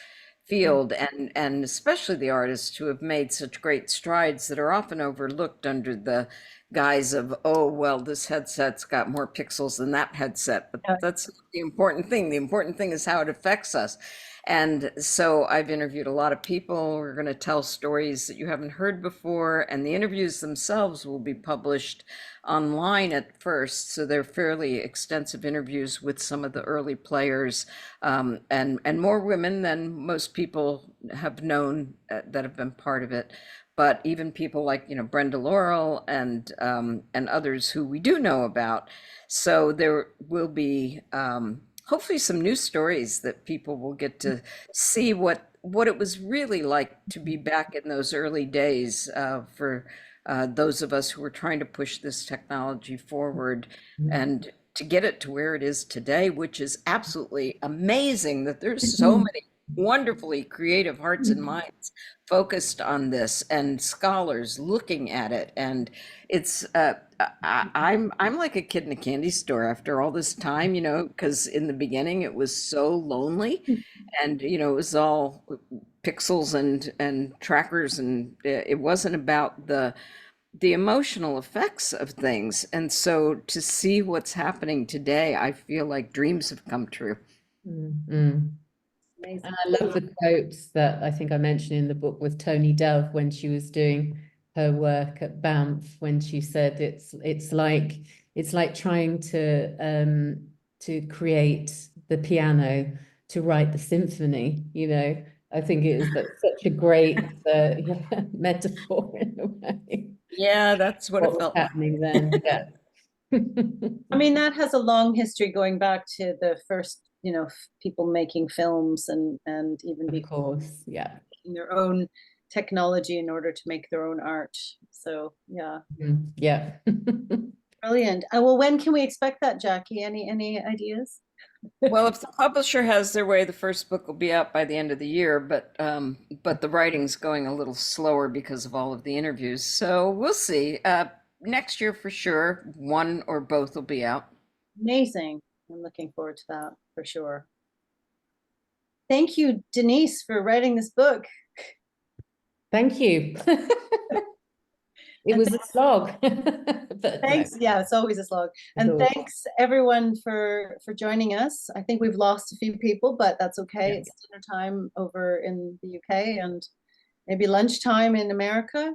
field, and especially the artists who have made such great strides that are often overlooked under the guise of, oh, well, this headset's got more pixels than that headset, but that's not the important thing. The important thing is how it affects us. And so I've interviewed a lot of people. We're going to tell stories that you haven't heard before, and the interviews themselves will be published online at first. So they're fairly extensive interviews with some of the early players, and more women than most people have known that have been part of it. But even people like, you know, Brenda Laurel and others who we do know about. So there will be hopefully some new stories that people will get to see what it was really like to be back in those early days for those of us who were trying to push this technology forward and to get it to where it is today, which is absolutely amazing that there's so many wonderfully creative hearts and minds focused on this, and scholars looking at it. And it's I'm like a kid in a candy store after all this time, you know, because in the beginning it was so lonely, and you know, it was all pixels and trackers, and it wasn't about the emotional effects of things. And so to see what's happening today, I feel like dreams have come true. And I love the quotes that I think I mentioned in the book with Tony Dove when she was doing her work at Banff, when she said it's like trying to create the piano to write the symphony, you know. I think it is such a great metaphor in a way. Yeah, that's what it felt happening then. Yeah. I mean, that has a long history going back to the first, you know, people making films and even of course, yeah, making their own technology in order to make their own art. So yeah, yeah. Brilliant. Well, when can we expect that, Jackie? Any ideas? Well, if the publisher has their way, the first book will be out by the end of the year, but the writing's going a little slower because of all of the interviews. So we'll see. Next year for sure, one or both will be out. Amazing. I'm looking forward to that for sure. Thank you, Denise, for writing this book. Thank you. It was a slog. Thanks. No. Yeah, it's always a slog. And thanks everyone for joining us. I think we've lost a few people, but that's okay. Yeah. It's dinner time over in the UK and maybe lunchtime in America.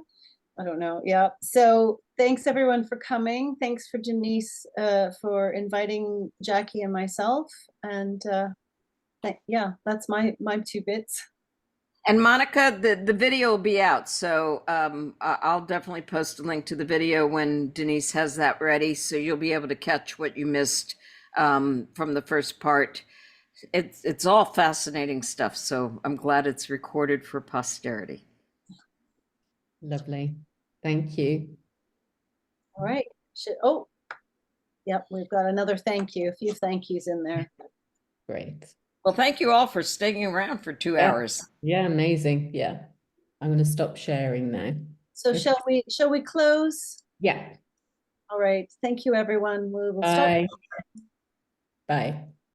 I don't know. Yeah. So thanks everyone for coming. Thanks for Denise for inviting Jackie and myself. And yeah, that's my 2 bits. And Monica, the video will be out, so I'll definitely post a link to the video when Denise has that ready, so you'll be able to catch what you missed from the first part. It's all fascinating stuff, so I'm glad it's recorded for posterity. Lovely. Thank you. All right. Oh, yep, we've got another thank you, a few thank yous in there. Great. Well, thank you all for sticking around for 2 hours. Yeah, amazing. Yeah. I'm going to stop sharing now. So shall we close? Yeah. All right. Thank you, everyone. We will Bye. stop. Bye.